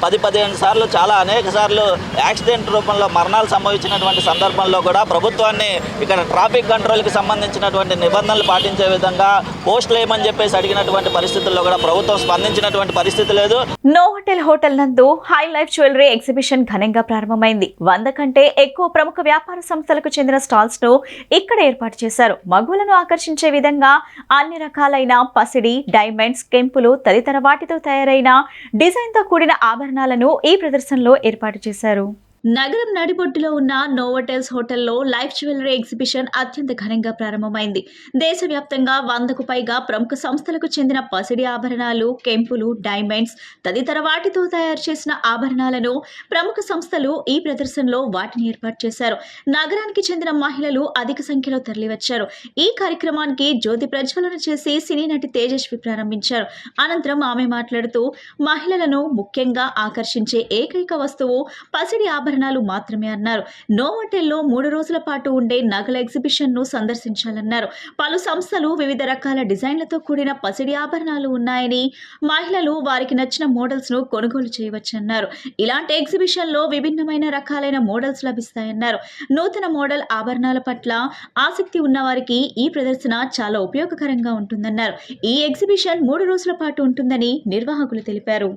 10-15 సార్లు అనేక సార్లు యాక్సిడెంట్ రూపంలో మరణాలు సంభవించినటువంటి సందర్భంలో కూడా ప్రభుత్వాన్ని ఇక్కడ ట్రాఫిక్ కంట్రోల్కి సంబంధించినటువంటి నిబంధనలు పాటించే విధంగా పోస్టులు వేయమని చెప్పేసి అడిగినటువంటి పరిస్థితుల్లో కూడా ప్రభుత్వం స్పందించినటువంటి పరిస్థితి లేదు. నోవోటెల్ హోటల్ నందు హై లైఫ్ జ్యువెలరీ ఎగ్జిబిషన్ ఘనంగా ప్రారంభమైంది. 100 కంటే ఎక్కువ ప్రముఖ వ్యాపార సంస్థలకు చెందిన స్టాల్స్ ను ఇక్కడ ఏర్పాటు చేశారు. మగువలను ఆకర్షించే విధంగా అన్ని రకాలైన పసిడి, డైమండ్స్, కెంపులు తదితర వాటితో తయారైన డిజైన్ తో కూడిన ఆభరణాలను ఈ ప్రదర్శనలో ఏర్పాటు చేశారు. నగరం నడిబొడ్డులో ఉన్న నోవోటెల్స్ హోటల్లో లైఫ్ జ్యువెలరీ ఎగ్జిబిషన్ అత్యంత ఘనంగా ప్రారంభమైంది. దేశవ్యాప్తంగా 100కు పైగా ప్రముఖ సంస్థలకు చెందిన పసిడి ఆభరణాలు, కెంపులు, డైమండ్స్ తదితర వాటితో తయారు చేసిన ఆభరణాలను ప్రముఖ సంస్థలు ఈ ప్రదర్శనలో వాటిని ఏర్పాటు చేశారు. నగరానికి చెందిన మహిళలు అధిక సంఖ్యలో తరలివచ్చారు. ఈ కార్యక్రమానికి జ్యోతి ప్రజ్వలన చేసి సినీ నటి తేజస్వి ప్రారంభించారు. అనంతరం ఆమె మాట్లాడుతూ మహిళలను ముఖ్యంగా ఆకర్షించే ఏకైక వస్తువు పసిడి ఆభరణాలు మాత్రమే అన్నారు. నోవోటెల్లో 3 రోజుల పాటు ఉండే నగల ఎగ్జిబిషన్ ను సందర్శించాలన్నారు. పలు సంస్థలు వివిధ రకాల డిజైన్లతో కూడిన పసిడి ఆభరణాలు ఉన్నాయని, మహిళలు వారికి నచ్చిన మోడల్స్ ను కొనుగోలు చేయవచ్చన్నారు. ఇలాంటి ఎగ్జిబిషన్ లో విభిన్నమైన రకాలైన మోడల్స్ లభిస్తాయన్నారు. నూతన మోడల్ ఆభరణాల పట్ల ఆసక్తి ఉన్న వారికి ఈ ప్రదర్శన చాలా ఉపయోగకరంగా ఉంటుందన్నారు. ఈ ఎగ్జిబిషన్ 3 రోజుల పాటు ఉంటుందని నిర్వాహకులు తెలిపారు.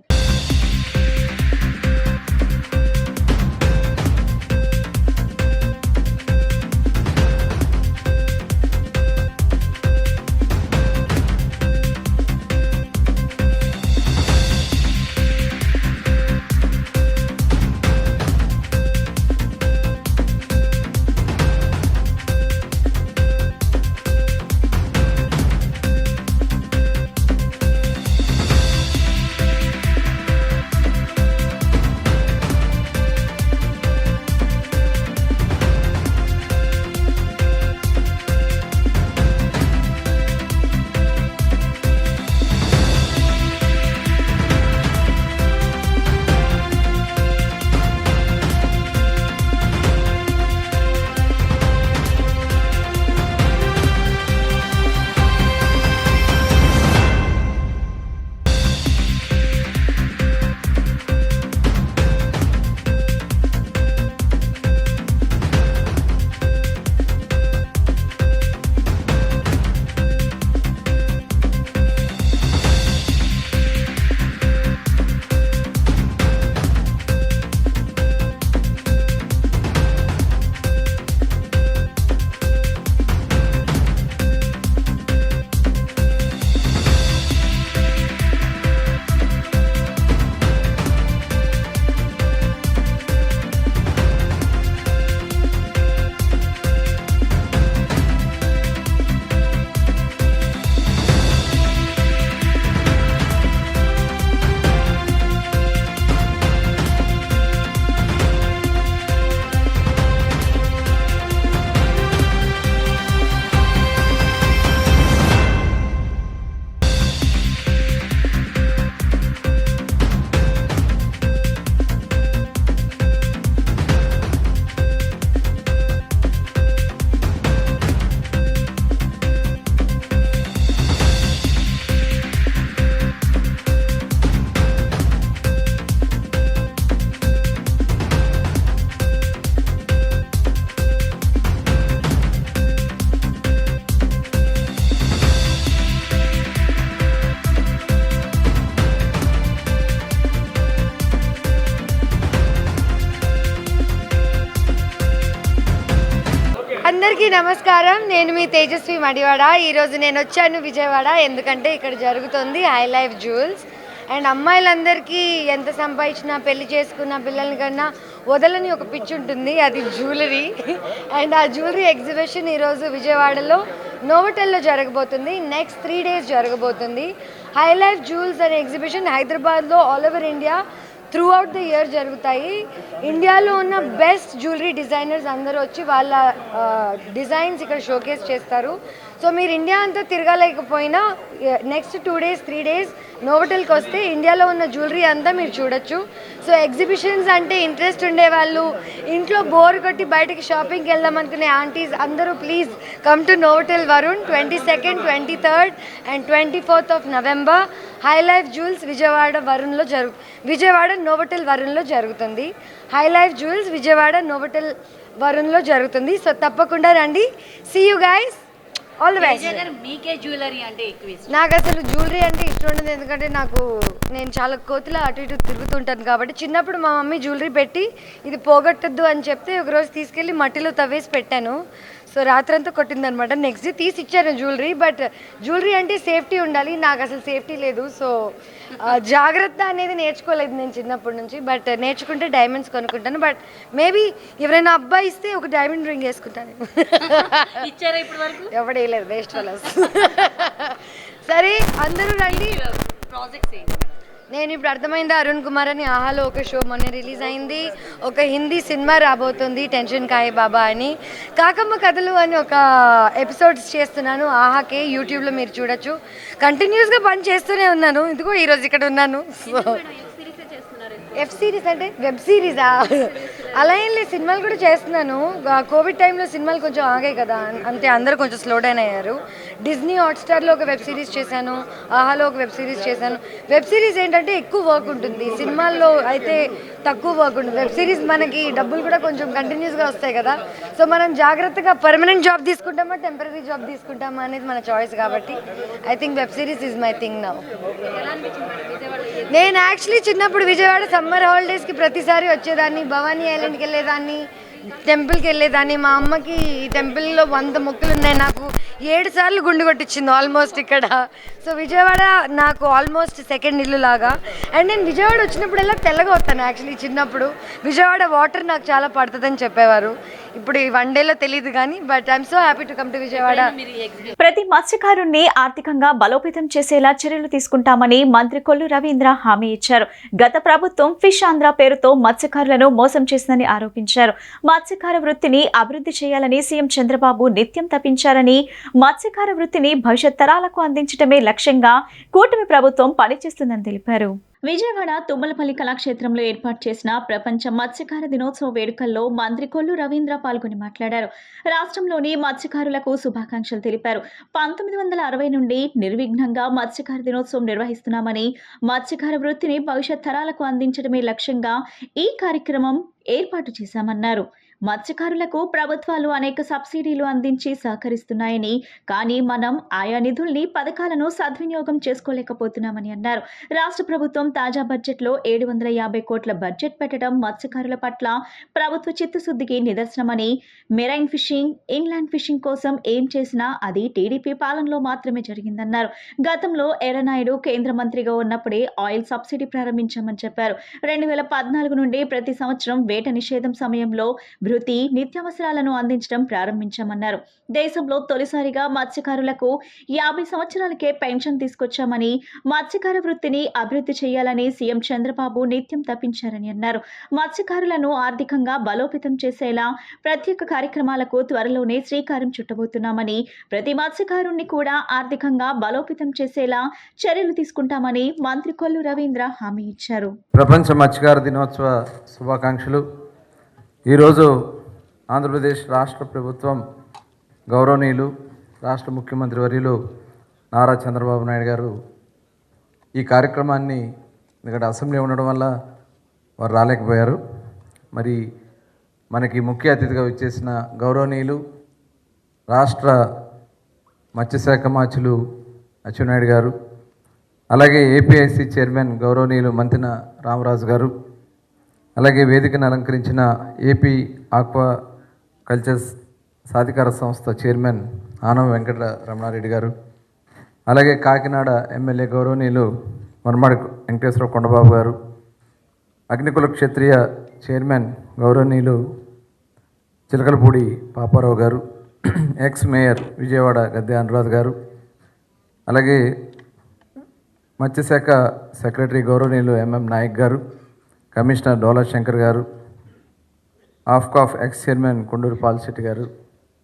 అందరికీ నమస్కారం. నేను మీ తేజస్వి మడివాడ. ఈరోజు నేను వచ్చాను విజయవాడ, ఎందుకంటే ఇక్కడ జరుగుతుంది హై లైఫ్ జ్యువెల్స్. అండ్ అమ్మాయిలందరికీ ఎంత సంపాదించినా పెళ్లి చేసుకున్న పిల్లల్ని కన్నా వదలని ఒక పిచ్చి ఉంటుంది, అది జ్యువెలరీ. అండ్ ఆ జ్యువెలరీ ఎగ్జిబిషన్ ఈరోజు విజయవాడలో నోవోటెల్లో జరగబోతుంది. నెక్స్ట్ 3 days జరగబోతుంది. హై లైఫ్ జ్యువెల్స్ అనే ఎగ్జిబిషన్ హైదరాబాద్లో all over India through out the year జరుగుతాయి. ఇండియాలో ఉన్న బెస్ట్ జ్యువెలరీ డిజైనర్స్ అందరూ వచ్చి వాళ్ళ డిజైన్స్ ఇక్కడ షోకేస్ చేస్తారు. సో మీరు ఇండియా అంతా తిరగలేకపోయినా నెక్స్ట్ 2 days 3 days నోవోటెల్కి వస్తే ఇండియాలో ఉన్న జ్యువెలరీ అంతా మీరు చూడొచ్చు. సో ఎగ్జిబిషన్స్ అంటే ఇంట్రెస్ట్ ఉండేవాళ్ళు, ఇంట్లో బోర్ కొట్టి బయటకి షాపింగ్కి వెళ్దాం అనుకునే ఆంటీస్ అందరూ please come to Novotel Varun 22nd, 23rd and 24th of November. Hi Life Jewels Vijayawada Novotel వరుణ్లో జరుగుతుంది. Hi Life Jewels Vijayawada Novotel వరుణ్లో జరుగుతుంది. సో తప్పకుండా రండి. See you guys. All the best. మీకే జ్యువెలరీ అంటే ఎక్కువ ఇష్టం? నాకు అసలు జ్యువెలరీ అంటే ఇష్టం ఉండదు, ఎందుకంటే నేను చాలా కోతిలా అటు ఇటు తిరుగుతుంటాను కాబట్టి. చిన్నప్పుడు మా మమ్మీ జ్యువెలరీ పెట్టి ఇది పోగొట్టద్దు అని చెప్తే ఒకరోజు తీసుకెళ్ళి మట్టిలో తవ్వేసి పెట్టాను. సో రాత్రంతా కొట్టిందనమాట. నెక్స్ట్ డే తీసి ఇచ్చాను జ్యువెలరీ. బట్ జ్యువెలరీ అంటే సేఫ్టీ ఉండాలి, నాకు అసలు సేఫ్టీ లేదు. సో జాగ్రత్త అనేది నేర్చుకోలేదు నేను చిన్నప్పటి నుంచి. బట్ నేర్చుకుంటే డైమండ్స్ కొనుక్కుంటాను. బట్ మేబీ ఎవరైనా అబ్బాయి ఇస్తే ఒక డైమండ్ రింగ్ వేసుకుంటాను. ఇచ్చారా ఇప్పుడు వరకు? ఎవడేయలేదు, వేస్ట్ ఫెలోస్. సరే అందరూ రండి. ప్రాజెక్ట్స్ ఏంటి? నేను ఇప్పుడు అర్థమైంది, అరుణ్ కుమార్ అని ఆహాలో ఒక షో మొన్న రిలీజ్ అయింది. ఒక హిందీ సినిమా రాబోతుంది టెన్షన్ కాయే బాబా అని. కాకమ్మ కథలు అని ఒక ఎపిసోడ్స్ చేస్తున్నాను ఆహాకే, యూట్యూబ్లో మీరు చూడొచ్చు. కంటిన్యూస్గా పని చేస్తూనే ఉన్నాను. ఇదిగో ఈరోజు ఇక్కడ ఉన్నాను. సో వెబ్ సిరీస్ అంటే వెబ్ సిరీసా? అలా ఏం లేదు, సినిమాలు కూడా చేస్తున్నాను. కోవిడ్ టైంలో సినిమాలు కొంచెం ఆగాయి కదా, అంతే అందరూ కొంచెం స్లో డౌన్ అయ్యారు. డిజ్నీ హాట్స్టార్లో ఒక వెబ్ సిరీస్ చేశాను, ఆహాలో ఒక వెబ్ సిరీస్ చేశాను. వెబ్ సిరీస్ ఏంటంటే ఎక్కువ వర్క్ ఉంటుంది, సినిమాల్లో అయితే తక్కువ వర్క్ ఉంటుంది. వెబ్ సిరీస్ మనకి డబ్బులు కూడా కొంచెం కంటిన్యూస్గా వస్తాయి కదా. సో మనం జాగ్రత్తగా పర్మనెంట్ జాబ్ తీసుకుంటామా టెంపరీ జాబ్ తీసుకుంటామా అనేది మన చాయిస్ కాబట్టి I think web series is my thing now. నేను యాక్చువల్లీ చిన్నప్పుడు విజయవాడ సమ్మర్ హాలిడేస్కి ప్రతిసారి వచ్చేదాన్ని. భవానీ ఐలాండ్కి వెళ్ళేదాన్ని, టెంపుల్కి వెళ్ళేదాన్ని. మా అమ్మకి ఈ టెంపుల్లో 100 మొక్కులు ఉన్నాయి. నాకు 7 సార్లు గుండు కొట్టించింది ఆల్మోస్ట్ ఇక్కడ. సో విజయవాడ నాకు ఆల్మోస్ట్ సెకండ్ ఇల్లు లాగా. అండ్ నేను విజయవాడ వచ్చినప్పుడల్లా తెల్లగా వస్తాను. యాక్చువల్లీ చిన్నప్పుడు విజయవాడ వాటర్ నాకు చాలా పడుతుందని చెప్పేవారు. ఇప్పుడు ఈ 1 డేలో తెలియదు కానీ but I'm so happy to come to Vijayawada. ప్రతి మత్స్యకారుణ్ణి ఆర్థికంగా బలోపేతం చేసేలా చర్యలు తీసుకుంటామని మంత్రి కొల్లు రవీంద్ర హామీ ఇచ్చారు. గత ప్రభుత్వం ఫిష్ ఆంధ్ర పేరుతో మత్స్యకారులను మోసం చేసిందని ఆరోపించారు. మత్స్యకార వృత్తిని అభివృద్ధి చేయాలని సీఎం చంద్రబాబు నిత్యం తప్పించారని, మత్స్యకార వృత్తిని భవిష్యత్ తరాలకు అందించడమే లక్ష్యంగా కూటమి ప్రభుత్వం పనిచేస్తుందని తెలిపారు. విజయవాడ తుమ్మలపల్లి కళాక్షేత్రంలో ఏర్పాటు చేసిన ప్రపంచ మత్స్యకార దినోత్సవ వేడుకల్లో మంత్రి కొల్లు రవీంద్ర పాల్గొని మాట్లాడారు. రాష్ట్రంలోని మత్స్యకారులకు శుభాకాంక్షలు తెలిపారు. 1960 నుండి నిర్విఘ్నంగా మత్స్యకార దినోత్సవం నిర్వహిస్తున్నామని, మత్స్యకార వృత్తిని భవిష్యత్ తరాలకు అందించడమే లక్ష్యంగా ఈ కార్యక్రమం ఏర్పాటు చేశామన్నారు. మత్స్యకారులకు ప్రభుత్వాలు అనేక సబ్సిడీలు అందించి సహకరిస్తున్నాయని, కానీ మనం ఆయా నిధుల్ని పథకాలను సద్వినియోగం చేసుకోలేకపోతున్నామని అన్నారు. రాష్ట్ర ప్రభుత్వం తాజా బడ్జెట్లో 750 కోట్ల బడ్జెట్ పెట్టడం మత్స్యకారుల పట్ల ప్రభుత్వ చిత్తశుద్ధికి నిదర్శనమని, మెరైన్ ఫిషింగ్, ఇన్లాండ్ ఫిషింగ్ కోసం ఏం చేసినా అది టీడీపీ పాలనలో మాత్రమే జరిగిందన్నారు. గతంలో ఎర్రనాయుడు కేంద్ర మంత్రిగా ఉన్నప్పుడే ఆయిల్ సబ్సిడీ ప్రారంభించామని చెప్పారు. 2014 నుండి ప్రతి సంవత్సరం వేట నిషేధం సమయంలో భృతి, నిత్యావసరాలను అందించడం ప్రారంభించామన్నారు. దేశంలో తొలిసారిగా మత్స్యకారులకు 50 సంవత్సరాలకే పెన్షన్ తీసుకొచ్చామని, మత్స్యకార వృత్తిని అభివృద్ధి చేయాలని సీఎం చంద్రబాబు నిత్యం తప్పించారని అన్నారు. మత్స్యకారులను ఆర్థికంగా బలోపేతం చేసేలా ప్రత్యేక కార్యక్రమాలకు త్వరలోనే శ్రీకారం చుట్టబోతున్నామని, ప్రతి మత్స్యకారుణ్ణి కూడా ఆర్థికంగా బలోపేతం చేసేలా చర్యలు తీసుకుంటామని మంత్రి కొల్లు రవీంద్ర హామీ ఇచ్చారు. ప్రపంచ మత్స్యకార దినోత్సవ శుభాకాంక్షలు. ఈరోజు ఆంధ్రప్రదేశ్ రాష్ట్ర ప్రభుత్వం గౌరవనీయులు రాష్ట్ర ముఖ్యమంత్రి వర్యులు నారా చంద్రబాబు నాయుడు గారు ఈ కార్యక్రమాన్ని ఇక్కడ అసెంబ్లీ ఉండడం వల్ల వారు రాలేకపోయారు. మరి మనకి ముఖ్య అతిథిగా వచ్చేసిన గౌరవనీయులు రాష్ట్ర మత్స్యశాఖ మంత్రులు అచ్చెన్నాయుడు గారు, అలాగే ఏపీఐసి చైర్మన్ గౌరవనీయులు మంతిన రామరాజు గారు, అలాగే వేదికను అలంకరించిన ఏపీ ఆక్వా కల్చర్స్ సాధికార సంస్థ చైర్మన్ ఆనం వెంకట రమణారెడ్డి గారు, అలాగే కాకినాడ ఎమ్మెల్యే గౌరవనీయులు మర్మాడి వెంకటేశ్వర కొండబాబు గారు, అగ్నికుల క్షత్రియ చైర్మన్ గౌరవనీయులు చిలకలపూడి పాపారావు గారు, ఎక్స్ మేయర్ విజయవాడ గద్దె అనురాధ్ గారు, అలాగే మత్స్యశాఖ సెక్రటరీ గౌరవనీయులు ఎంఎం నాయక్ గారు, కమిషనర్ డోలా శంకర్ గారు, ఆఫ్కాఫ్ ఎక్స్ చైర్మన్ కొండూరు పాలశెట్టి గారు,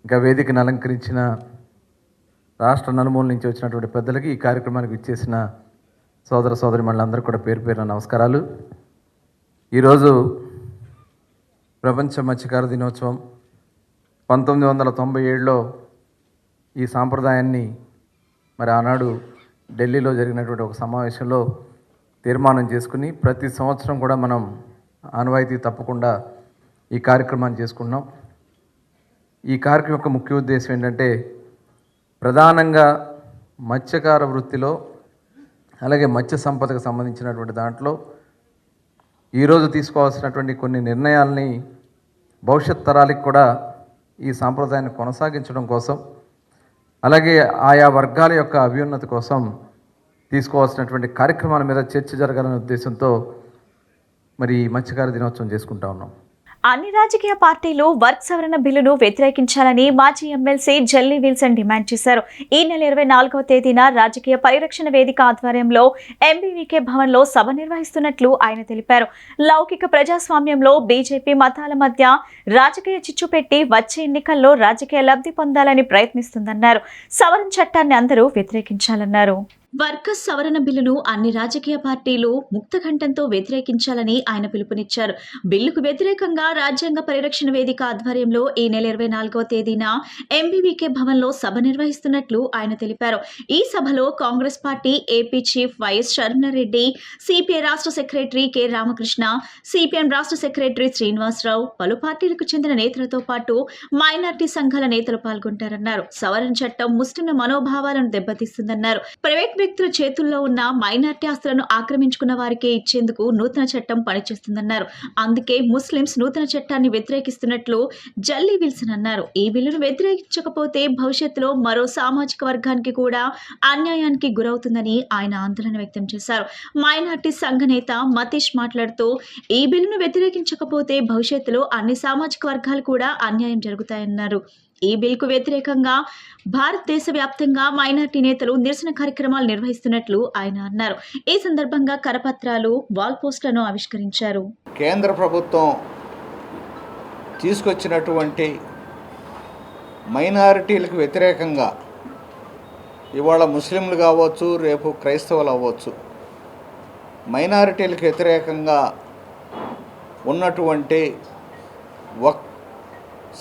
ఇంకా వేదికను అలంకరించిన రాష్ట్ర నలుమూల నుంచి వచ్చినటువంటి పెద్దలకి, ఈ కార్యక్రమానికి ఇచ్చేసిన సోదర సోదరిమణులందరూ కూడా పేరు పేరున నమస్కారాలు. ఈరోజు ప్రపంచ మత్స్యకార దినోత్సవం. 1997లో ఈ సాంప్రదాయాన్ని మరి ఆనాడు ఢిల్లీలో జరిగినటువంటి ఒక సమావేశంలో తీర్మానం చేసుకుని ప్రతి సంవత్సరం కూడా మనం ఆనవాయితీ తప్పకుండా ఈ కార్యక్రమాన్ని చేసుకున్నాం. ఈ కార్యక్రమం యొక్క ముఖ్య ఉద్దేశం ఏంటంటే ప్రధానంగా మత్స్యకార వృత్తిలో అలాగే మత్స్య సంపదకు సంబంధించినటువంటి దాంట్లో ఈరోజు తీసుకోవాల్సినటువంటి కొన్ని నిర్ణయాల్ని భవిష్యత్ తరాలకు కూడా ఈ సాంప్రదాయాన్ని కొనసాగించడం కోసం, అలాగే ఆయా వర్గాల యొక్క అభ్యున్నతి కోసం తీసుకోవాల్సినటువంటి కార్యక్రమాల మీద చర్చ జరగాలనే ఉద్దేశంతో మరి మత్స్యకార దినోత్సవం చేసుకుంటా ఉన్నాం. అన్ని రాజకీయ పార్టీలు వర్క్ సవరణ బిల్లును వ్యతిరేకించాలని మాజీ ఎమ్మెల్సీ జల్లీ విల్సన్ డిమాండ్ చేశారు. ఈ నెల 24వ తేదీన రాజకీయ పరిరక్షణ వేదిక ఆధ్వర్యంలో ఎంబీవీకే భవన్లో సభ నిర్వహిస్తున్నట్లు ఆయన తెలిపారు. లౌకిక ప్రజాస్వామ్యంలో బీజేపీ మతాల మధ్య రాజకీయ చిచ్చు పెట్టి వచ్చే ఎన్నికల్లో రాజకీయ లబ్ధి పొందాలని ప్రయత్నిస్తుందన్నారు. సవరణ చట్టాన్ని అందరూ వ్యతిరేకించాలన్నారు. వర్కర్స్ సవరణ బిల్లును అన్ని రాజకీయ పార్టీలు ముక్తకంఠంతో వ్యతిరేకించాలని ఆయన పిలుపునిచ్చారు. బిల్లుకు వ్యతిరేకంగా రాజ్యాంగ పరిరక్షణ వేదిక ఆధ్వర్యంలో ఈ నెల 24వ తేదీన ఎంబీవీకే భవన్లో సభ నిర్వహిస్తున్నట్లు ఆయన తెలిపారు. ఈ సభలో Congress party AP chief YS Sharmila Reddy, CPI రాష్ట్ర సెక్రటరీ కె రామకృష్ణ, సిపిఎం రాష్ట్ర సెక్రటరీ శ్రీనివాసరావు, పలు పార్టీలకు చెందిన నేతలతో పాటు మైనార్టీ సంఘాల నేతలు పాల్గొంటారన్నారు. సవరణ చట్టం ముస్లింల మనోభావాలను దెబ్బతీస్తుందన్నారు. ప్రైవేట్ వ్యక్తుల చేతుల్లో ఉన్న మైనార్టీ ఆస్తులను ఆక్రమించుకున్న వారికే ఇచ్చేందుకు నూతన చట్టం పనిచేస్తుందన్నారు. అందుకే ముస్లింస్ నూతన చట్టాన్ని వ్యతిరేకిస్తున్నట్లు జల్లీ విల్సన్ అన్నారు. ఈ బిల్లును వ్యతిరేకించకపోతే భవిష్యత్తులో మరో సామాజిక వర్గానికి కూడా అన్యాయానికి గురవుతుందని ఆయన ఆందోళన వ్యక్తం చేశారు. మైనార్టీ సంఘ నేత మతీష్ మాట్లాడుతూ ఈ బిల్లును వ్యతిరేకించకపోతే భవిష్యత్తులో అన్ని సామాజిక వర్గాలు కూడా అన్యాయం జరుగుతాయన్నారు. ఈ బిల్లుకు వ్యతిరేకంగా భారతదేశ వ్యాప్తంగా మైనార్టీ నేతలు నిరసన కార్యక్రమాలు నిర్వహిస్తున్నట్లు ఆయన అన్నారు. ఈ సందర్భంగా కరపత్రాలు, వాల్ పోస్టులను ఆవిష్కరించారు. కేంద్ర ప్రభుత్వం తీసుకొచ్చినటువంటి మైనారిటీలకు వ్యతిరేకంగా ఇవాళ ముస్లింలు కావచ్చు, రేపు క్రైస్తవులు అవ్వచ్చు, మైనారిటీలకు వ్యతిరేకంగా ఉన్నటువంటి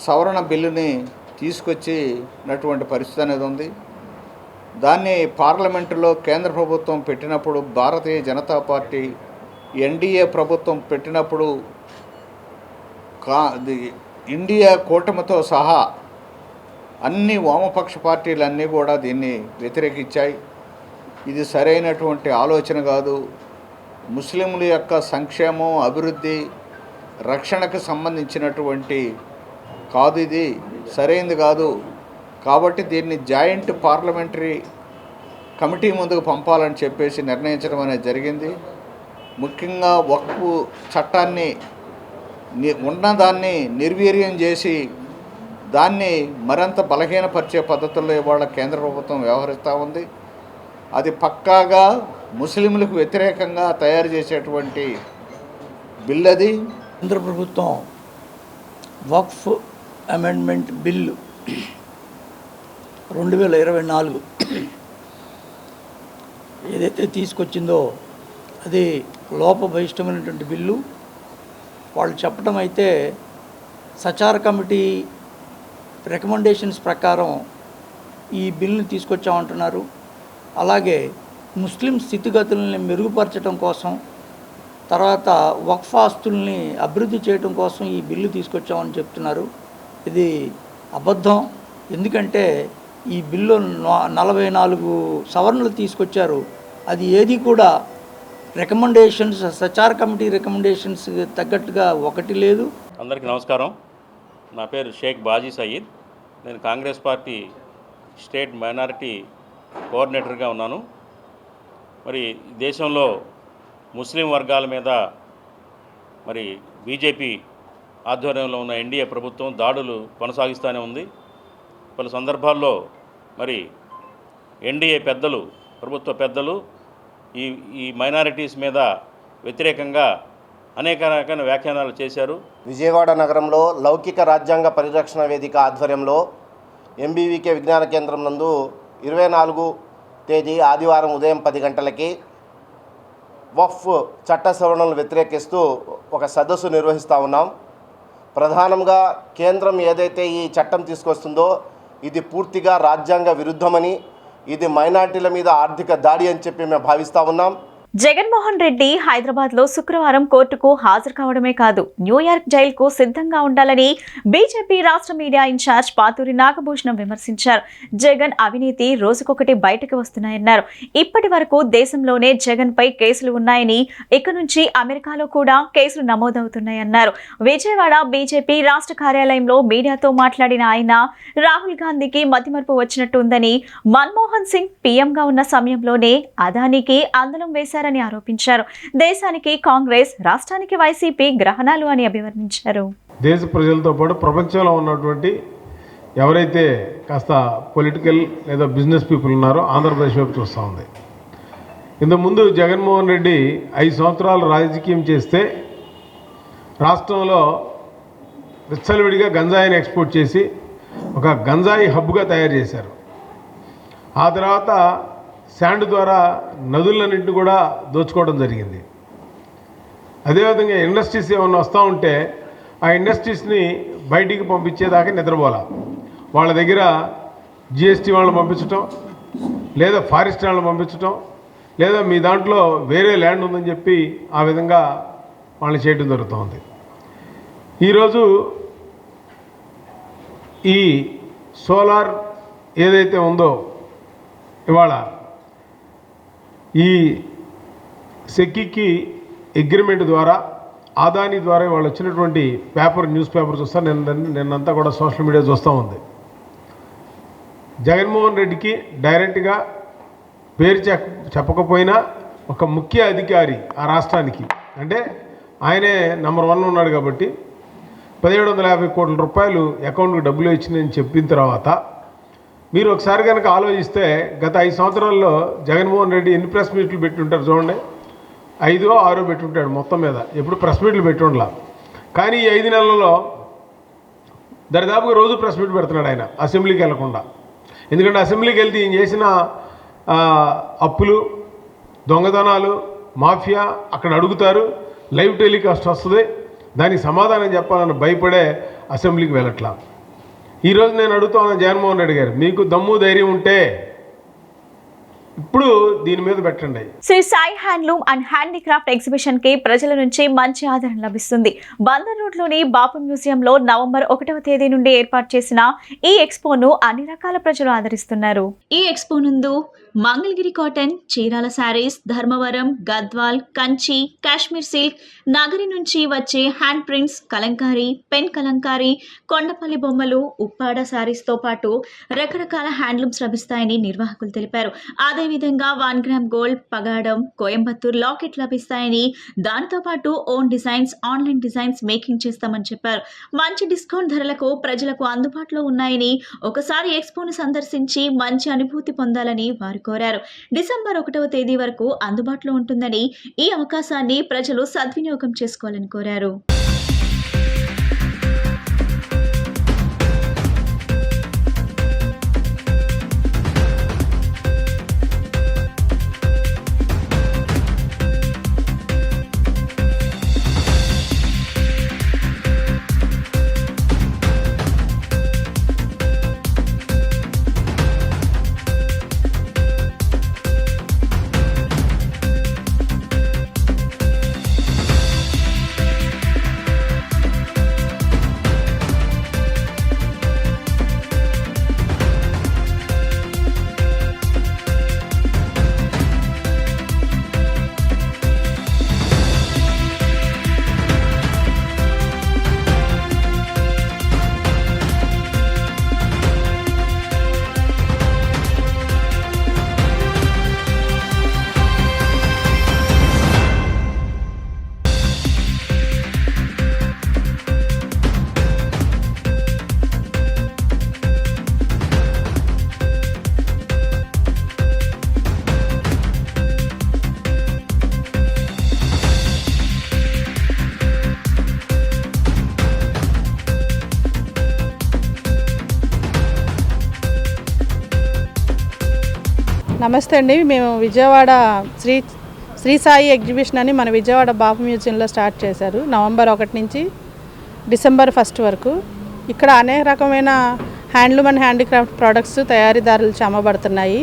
సవరణ బిల్లుని తీసుకొచ్చినటువంటి పరిస్థితి అనేది ఉంది. దాన్ని పార్లమెంటులో కేంద్ర ప్రభుత్వం పెట్టినప్పుడు, భారతీయ జనతా పార్టీ ఎన్డీఏ ప్రభుత్వం పెట్టినప్పుడు ఇండియా కూటమితో సహా అన్ని వామపక్ష పార్టీలన్నీ కూడా దీన్ని వ్యతిరేకించాయి. ఇది సరైనటువంటి ఆలోచన కాదు, ముస్లింల యొక్క సంక్షేమం, అభివృద్ధి, రక్షణకు సంబంధించినటువంటి కాదు, ఇది సరైనది కాదు. కాబట్టి దీన్ని జాయింట్ పార్లమెంటరీ కమిటీ ముందుకు పంపాలని చెప్పేసి నిర్ణయించడం అనేది జరిగింది. ముఖ్యంగా వక్ఫ్ చట్టాన్ని ఉన్నదాన్ని నిర్వీర్యం చేసి దాన్ని మరింత బలహీనపరిచే పద్ధతుల్లో ఇవాళ కేంద్ర ప్రభుత్వం వ్యవహరిస్తూ ఉంది. అది పక్కాగా ముస్లింలకు వ్యతిరేకంగా తయారు చేసేటువంటి బిల్ అది. కేంద్ర ప్రభుత్వం వక్ఫ్ అమెండ్మెంట్ బిల్లు 2024 ఏదైతే తీసుకొచ్చిందో అది లోపభయిష్టమైనటువంటి బిల్లు. వాళ్ళు చెప్పడం అయితే సచార్ కమిటీ రికమెండేషన్స్ ప్రకారం ఈ బిల్లుని తీసుకొచ్చామంటున్నారు. అలాగే ముస్లిం స్థితిగతుల్ని మెరుగుపరచడం కోసం, తర్వాత వక్ఫ్ ఆస్తుల్ని అభివృద్ధి చేయడం కోసం ఈ బిల్లు తీసుకొచ్చామని చెప్తున్నారు. ఇది అబద్ధం. ఎందుకంటే ఈ బిల్లు 44 సవరణలు తీసుకొచ్చారు. అది ఏది కూడా రికమెండేషన్స్, సచార్ కమిటీ రికమెండేషన్స్ తగ్గట్టుగా ఒకటి లేదు. అందరికీ నమస్కారం. నా పేరు షేక్ బాజీ సయీద్. నేను కాంగ్రెస్ పార్టీ స్టేట్ మైనారిటీ కోఆర్డినేటర్గా ఉన్నాను. మరి దేశంలో ముస్లిం వర్గాల మీద మరి బీజేపీ ఆధ్వర్యంలో ఉన్న ఎన్డీఏ ప్రభుత్వం దాడులు కొనసాగిస్తూనే ఉంది. పలు సందర్భాల్లో మరి ఎన్డీఏ పెద్దలు, ప్రభుత్వ పెద్దలు ఈ మైనారిటీస్ మీద వ్యతిరేకంగా అనేక రకాల వ్యాఖ్యానాలు చేశారు. విజయవాడ నగరంలో లౌకిక రాజ్యాంగ పరిరక్షణ వేదిక ఆధ్వర్యంలో ఎంబీవీకే విజ్ఞాన కేంద్రం నందు 24 తేదీ ఆదివారం ఉదయం 10 గంటలకి వక్ఫ్ చట్ట సవరణలు వ్యతిరేకిస్తూ ఒక సదస్సు నిర్వహిస్తూ ఉన్నాం. ప్రధానంగా కేంద్రం ఏదైతే ఈ చట్టం తీసుకొస్తుందో ఇది పూర్తిగా రాజ్యాంగ విరుద్ధమని, ఇది మైనార్టీల మీద ఆర్థిక దాడి అని చెప్పి మేము భావిస్తూ ఉన్నాం. జగన్మోహన్ రెడ్డి హైదరాబాద్లో శుక్రవారం కోర్టుకు హాజరు కావడమే కాదు, న్యూయార్క్ జైలుకు సిద్ధంగా ఉండాలని బీజేపీ రాష్ట్ర మీడియా ఇన్ఛార్జ్ పాతూరి నాగభూషణం విమర్శించారు. జగన్ అవినీతి రోజుకొకటి బయటకు వస్తున్నాయన్నారు. ఇప్పటి వరకు దేశంలోనే జగన్పై కేసులు ఉన్నాయని, ఇక నుంచి అమెరికాలో కూడా కేసులు నమోదవుతున్నాయన్నారు. విజయవాడ బీజేపీ రాష్ట్ర కార్యాలయంలో మీడియాతో మాట్లాడిన ఆయన రాహుల్ గాంధీకి మతిమరుపు వచ్చినట్టు ఉందని, మన్మోహన్ సింగ్ పీఎంగా ఉన్న సమయంలోనే అదానికి అందలం వేశారు అని ఆరోపించారు. దేశానికి కాంగ్రెస్, రాష్ట్రానికి వైసీపీ గ్రహణాలు అని అభివర్ణించారు. దేశ ప్రజలతో పాటు ప్రపంచంలో ఉన్నటువంటి ఎవరైతే కాస్త పొలిటికల్ లేదా బిజినెస్ పీపుల్ ఉన్నారో ఆంధ్రప్రదేశ్ వైపు చూస్తూ ఉంది. ఇంతకుముందు జగన్మోహన్ రెడ్డి 5 సంవత్సరాలు రాజకీయం చేస్తే రాష్ట్రంలో విచ్చలవిడిగా గంజాయిని ఎక్స్పోర్ట్ చేసి ఒక గంజాయి హబ్గా తయారు చేశారు. ఆ తర్వాత శాండ్ ద్వారా నదులన్నింటినీ కూడా దోచుకోవడం జరిగింది. అదేవిధంగా ఇండస్ట్రీస్ ఏమన్నా వస్తూ ఉంటే ఆ ఇండస్ట్రీస్ని బయటికి పంపించేదాకా నిద్రపోలా. వాళ్ళ దగ్గర జిఎస్టీ వాళ్ళని పంపించటం, లేదా ఫారెస్ట్ వాళ్ళని పంపించటం, లేదా మీ దాంట్లో వేరే ల్యాండ్ ఉందని చెప్పి ఆ విధంగా వాళ్ళని చేయడం జరుగుతుంది. ఈరోజు ఈ సోలార్ ఏదైతే ఉందో ఇవాళ ఈ సెక్కికి అగ్రిమెంట్ ద్వారా ఆదాని ద్వారా వాళ్ళు వచ్చినటువంటి న్యూస్ పేపర్ చూస్తా నిన్నంతా కూడా సోషల్ మీడియా చూస్తూ ఉంది. జగన్మోహన్ రెడ్డికి డైరెక్ట్గా పేరు చెప్పకపోయినా ఒక ముఖ్య అధికారి ఆ రాష్ట్రానికి, అంటే ఆయనే నెంబర్ 1 ఉన్నాడు కాబట్టి 1750 కోట్ల రూపాయలు అకౌంట్కి డబ్బులు ఇచ్చినాయని చెప్పిన తర్వాత మీరు ఒకసారి కనుక ఆలోచిస్తే గత 5 సంవత్సరాల్లో జగన్మోహన్ రెడ్డి ఎన్ని ప్రెస్ మీట్లు పెట్టుంటారు చూడండి. 5 or 6 పెట్టుంటాడు మొత్తం మీద, ఎప్పుడు ప్రెస్ మీట్లు పెట్టుండలా. కానీ ఈ 5 నెలల్లో దరిదాపుగా రోజు ప్రెస్ మీట్ పెడుతున్నాడు ఆయన, అసెంబ్లీకి వెళ్లకుండా. ఎందుకంటే అసెంబ్లీకి వెళ్తే ఈయన చేసిన అప్పులు, దొంగతనాలు, మాఫియా అక్కడ అడుగుతారు, లైవ్ టెలికాస్ట్ వస్తుంది, దానికి సమాధానం చెప్పాలని భయపడే అసెంబ్లీకి వెళ్ళట్లా. ఈరోజు నేను అడుగుతా ఉన్నాను జగన్మోహన్ రెడ్డి గారు, మీకు దమ్ము ధైర్యం ఉంటే ఇప్పుడు దీని మీద పెట్టండి. Shri Sai handloom and handicraft exhibition కి ప్రజల నుంచి మంచి ఆదరణ లభిస్తుంది. బందర్ రోడ్లోని బాపు మ్యూజియంలో నవంబర్ 1వ తేదీ నుండి ఏర్పాటు చేసిన ఈ ఎక్స్పోను అన్ని రకాల ప్రజలు ఆదరిస్తున్నారు. ఈ ఎక్స్పో నందు మంగళగిరి కాటన్, చీరాల శారీస్, ధర్మవరం, గద్వాల్, కంచి, కాశ్మీర్ సిల్క్, నగరి నుంచి వచ్చే hand prints, Kalamkari, pen Kalamkari, Kondapalli బొమ్మలు, ఉప్పాడ శారీస్ తో పాటు రకరకాల హ్యాండ్లూమ్స్ లభిస్తాయని నిర్వాహకులు తెలిపారు. అదేవిధంగా 1 గ్రామ్ గోల్డ్, పగాడం, కోయంబత్తూర్ లాకెట్ లభిస్తాయని, దాంతో పాటు own designs, online designs making చేస్తామని చెప్పారు. మంచి డిస్కౌంట్ ధరలకు ప్రజలకు అందుబాటులో ఉన్నాయని, ఒకసారి ఎక్స్పోను సందర్శించి మంచి అనుభూతి పొందాలని వారు కోరారు. డిసెంబర్ 1వ తేదీ వరకు అందుబాటులో ఉంటుందని, ఈ అవకాశాన్ని ప్రజలు సద్వినియోగం చేసుకోవాలని కోరారు. నమస్తే అండి. మేము విజయవాడ శ్రీ సాయి ఎగ్జిబిషన్ అని మన విజయవాడ బాపు మ్యూజియంలో స్టార్ట్ చేశారు. నవంబర్ 1 నుంచి డిసెంబర్ 1 వరకు. ఇక్కడ అనేక రకమైన హ్యాండ్లూమ్ అండ్ హ్యాండీక్రాఫ్ట్ ప్రోడక్ట్స్ తయారీదారులు అమ్మబడుతున్నాయి.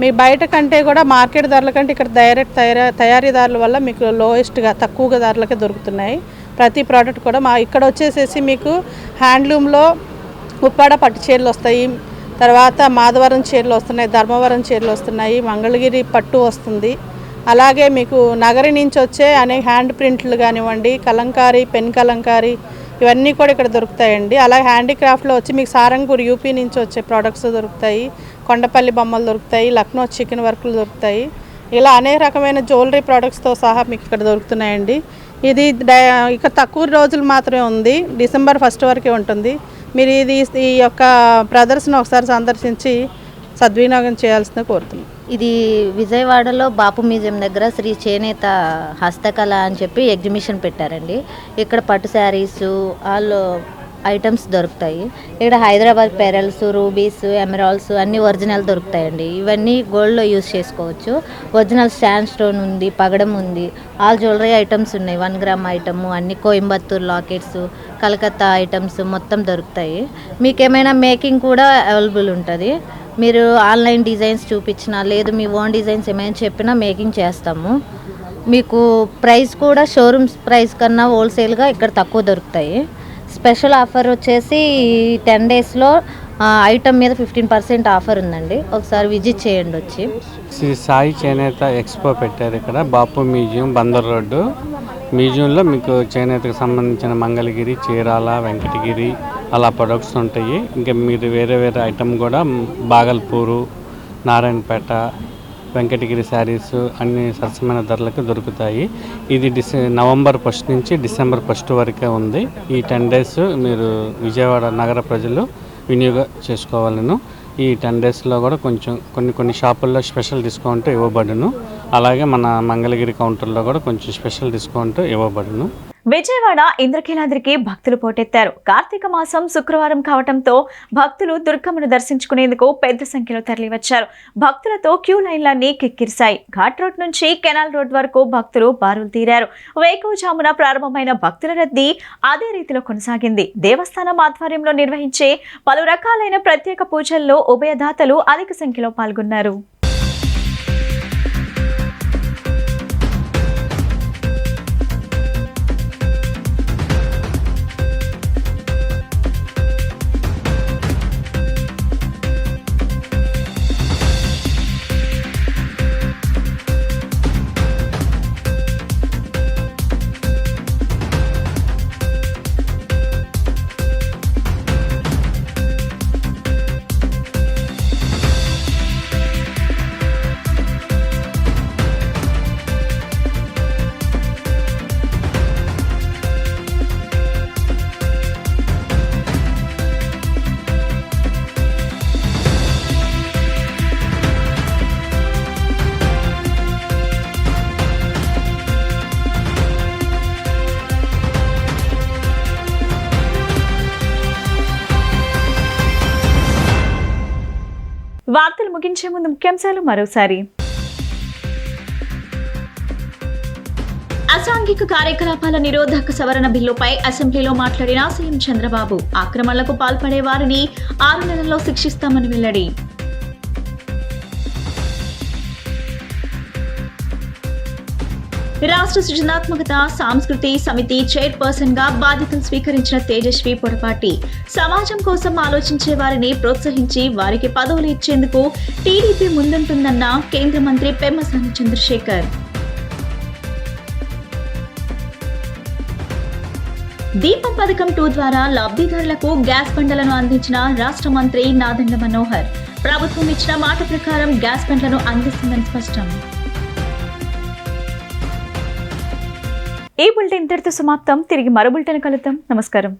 మీ బయట కంటే కూడా మార్కెట్ ధరల కంటే ఇక్కడ డైరెక్ట్ తయారీదారుల వల్ల మీకు లోయెస్ట్గా తక్కువగా ధరలకే దొరుకుతున్నాయి. ప్రతి ప్రోడక్ట్ కూడా ఇక్కడ వచ్చేసేసి మీకు హ్యాండ్లూమ్లో ఉప్పాడ పట్టు చీరలు వస్తాయి, తర్వాత మాధవరం చీరలు వస్తున్నాయి, ధర్మవరం చీరలు వస్తున్నాయి, మంగళగిరి పట్టు వస్తుంది. అలాగే మీకు నగరి నుంచి వచ్చే అనేక హ్యాండ్ ప్రింట్లు కానివ్వండి, కలంకారీ, పెన్ కలంకారీ ఇవన్నీ కూడా ఇక్కడ దొరుకుతాయండి. అలాగే హ్యాండీక్రాఫ్ట్లో వచ్చి మీకు సారంగపూర్ యూపీ నుంచి వచ్చే ప్రోడక్ట్స్ దొరుకుతాయి, కొండపల్లి బొమ్మలు దొరుకుతాయి, లక్నో చికెన్ వర్కులు దొరుకుతాయి. ఇలా అనేక రకమైన జ్యువెలరీ ప్రోడక్ట్స్తో సహా మీకు ఇక్కడ దొరుకుతున్నాయండి. ఇది ఇక తక్కువ రోజులు మాత్రమే ఉంది, డిసెంబర్ 1 వరకే ఉంటుంది. మీరు ఈ యొక్క ప్రదర్శన ఒకసారి సందర్శించి సద్వినియోగం చేయాల్సిందిగా కోరుతున్నాం. ఇది విజయవాడలో బాపు మ్యూజియం దగ్గర శ్రీ చేనేత హస్తకళ అని చెప్పి ఎగ్జిబిషన్ పెట్టారండి. ఇక్కడ పట్టు శారీస్ ఆల్ ఐటమ్స్ దొరుకుతాయి. ఇక్కడ హైదరాబాద్ పెరల్స్, రూబీస్, ఎమరాల్డ్స్ అన్నీ ఒరిజినల్ దొరుకుతాయండి. ఇవన్నీ గోల్డ్లో యూజ్ చేసుకోవచ్చు. ఒరిజినల్ స్టాండ్ స్టోన్ ఉంది, పగడం ఉంది, ఆల్ జ్యువెలరీ ఐటమ్స్ ఉన్నాయి. 1 గ్రామ్ ఐటమ్ అన్ని, కోయంబత్తూర్ లాకెట్స్, కలకత్తా ఐటమ్స్ మొత్తం దొరుకుతాయి. మీకు ఏమైనా మేకింగ్ కూడా అవైలబుల్ ఉంటుంది. మీరు ఆన్లైన్ డిజైన్స్ చూపించినా లేదు మీ ఓన్ డిజైన్స్ ఏమైనా చెప్పినా మేకింగ్ చేస్తాము. మీకు ప్రైస్ కూడా షోరూమ్స్ ప్రైస్ కన్నా హోల్సేల్గా ఇక్కడ తక్కువ దొరుకుతాయి. స్పెషల్ ఆఫర్ వచ్చేసి 10 డేస్లో ఐటమ్ మీద 15% ఆఫర్ ఉందండి. ఒకసారి విజిట్ చేయండి వచ్చి. శ్రీ సాయి చేనేత ఎక్స్పో పెట్టారు ఇక్కడ బాపు మ్యూజియం, బందర్ రోడ్డు. మ్యూజియంలో మీకు చేనేతకు సంబంధించిన మంగళగిరి, చీరాల, వెంకటగిరి అలా ప్రొడక్ట్స్ ఉంటాయి. ఇంకా మీరు వేరే వేరే ఐటమ్ కూడా బాగల్పూరు, నారాయణపేట, వెంకటగిరి శారీస్ అన్ని సరసమైన ధరలకు దొరుకుతాయి. ఇది నవంబర్ 1 నుంచి డిసెంబర్ 1 వరకే ఉంది. ఈ 10 డేస్ మీరు విజయవాడ నగర ప్రజలు వినియోగం చేసుకోవాలను. ఈ 10 డేస్లో కూడా కొంచెం కొన్ని షాపుల్లో స్పెషల్ డిస్కౌంట్ ఇవ్వబడును. అలాగే మన మంగళగిరి కౌంటర్లో కూడా కొంచెం స్పెషల్ డిస్కౌంట్ ఇవ్వబడును. విజయవాడ ఇంద్రకీలాద్రికి భక్తులు పోటెత్తారు. కార్తీక మాసం శుక్రవారం కావడంతో భక్తులు దుర్గమ్మను దర్శించుకునేందుకు పెద్ద సంఖ్యలో తరలివచ్చారు. భక్తులతో క్యూ లైన్లన్నీ కిక్కిరిశాయి. ఘాట్ రోడ్ నుంచి కెనాల్ రోడ్ వరకు భక్తులు బారులు తీరారు. వేకువజామున ప్రారంభమైన భక్తుల రద్దీ అదే రీతిలో కొనసాగింది. దేవస్థానం ఆధ్వర్యంలో నిర్వహించే పలు రకాలైన ప్రత్యేక పూజల్లో ఉభయదాతలు అధిక సంఖ్యలో పాల్గొన్నారు. వార్తలు ముగించే ముందు ముఖ్యాంశాలు మరోసారి. అసాంఘిక కార్యకలాపాల నిరోధక సవరణ బిల్లుపై అసెంబ్లీలో మాట్లాడిన సీఎం చంద్రబాబు. ఆక్రమణలకు పాల్పడే వారిని 6 నెలల్లో శిక్షిస్తామని వెల్లడి. రాష్ట్ర సృజనాత్మకత సాంస్కృతి సమితి చైర్పర్సన్ గా బాధ్యతలు స్వీకరించిన తేజస్వి పొరపాటి. సమాజం కోసం ఆలోచించే వారిని ప్రోత్సహించి వారికి పదవులు ఇచ్చేందుకు టీడీపీ ముందుంటుందన్న కేంద్ర మంత్రి పెమ్మసాని చంద్రశేఖర్. దీపం పథకం 2 ద్వారా లబ్ధిదారులకు గ్యాస్ బండలను అందించిన రాష్ట్ర మంత్రి నాదెండ్ల మనోహర్. ప్రభుత్వం ఇచ్చిన మాట ప్రకారం గ్యాస్ బండ్లను అందిస్తుందని స్పష్టం. ఈ బులెటిన్ ఇంతటితో సమాప్తం. తిరిగి మరో బులెటిన్ కలుద్దాం. నమస్కారం.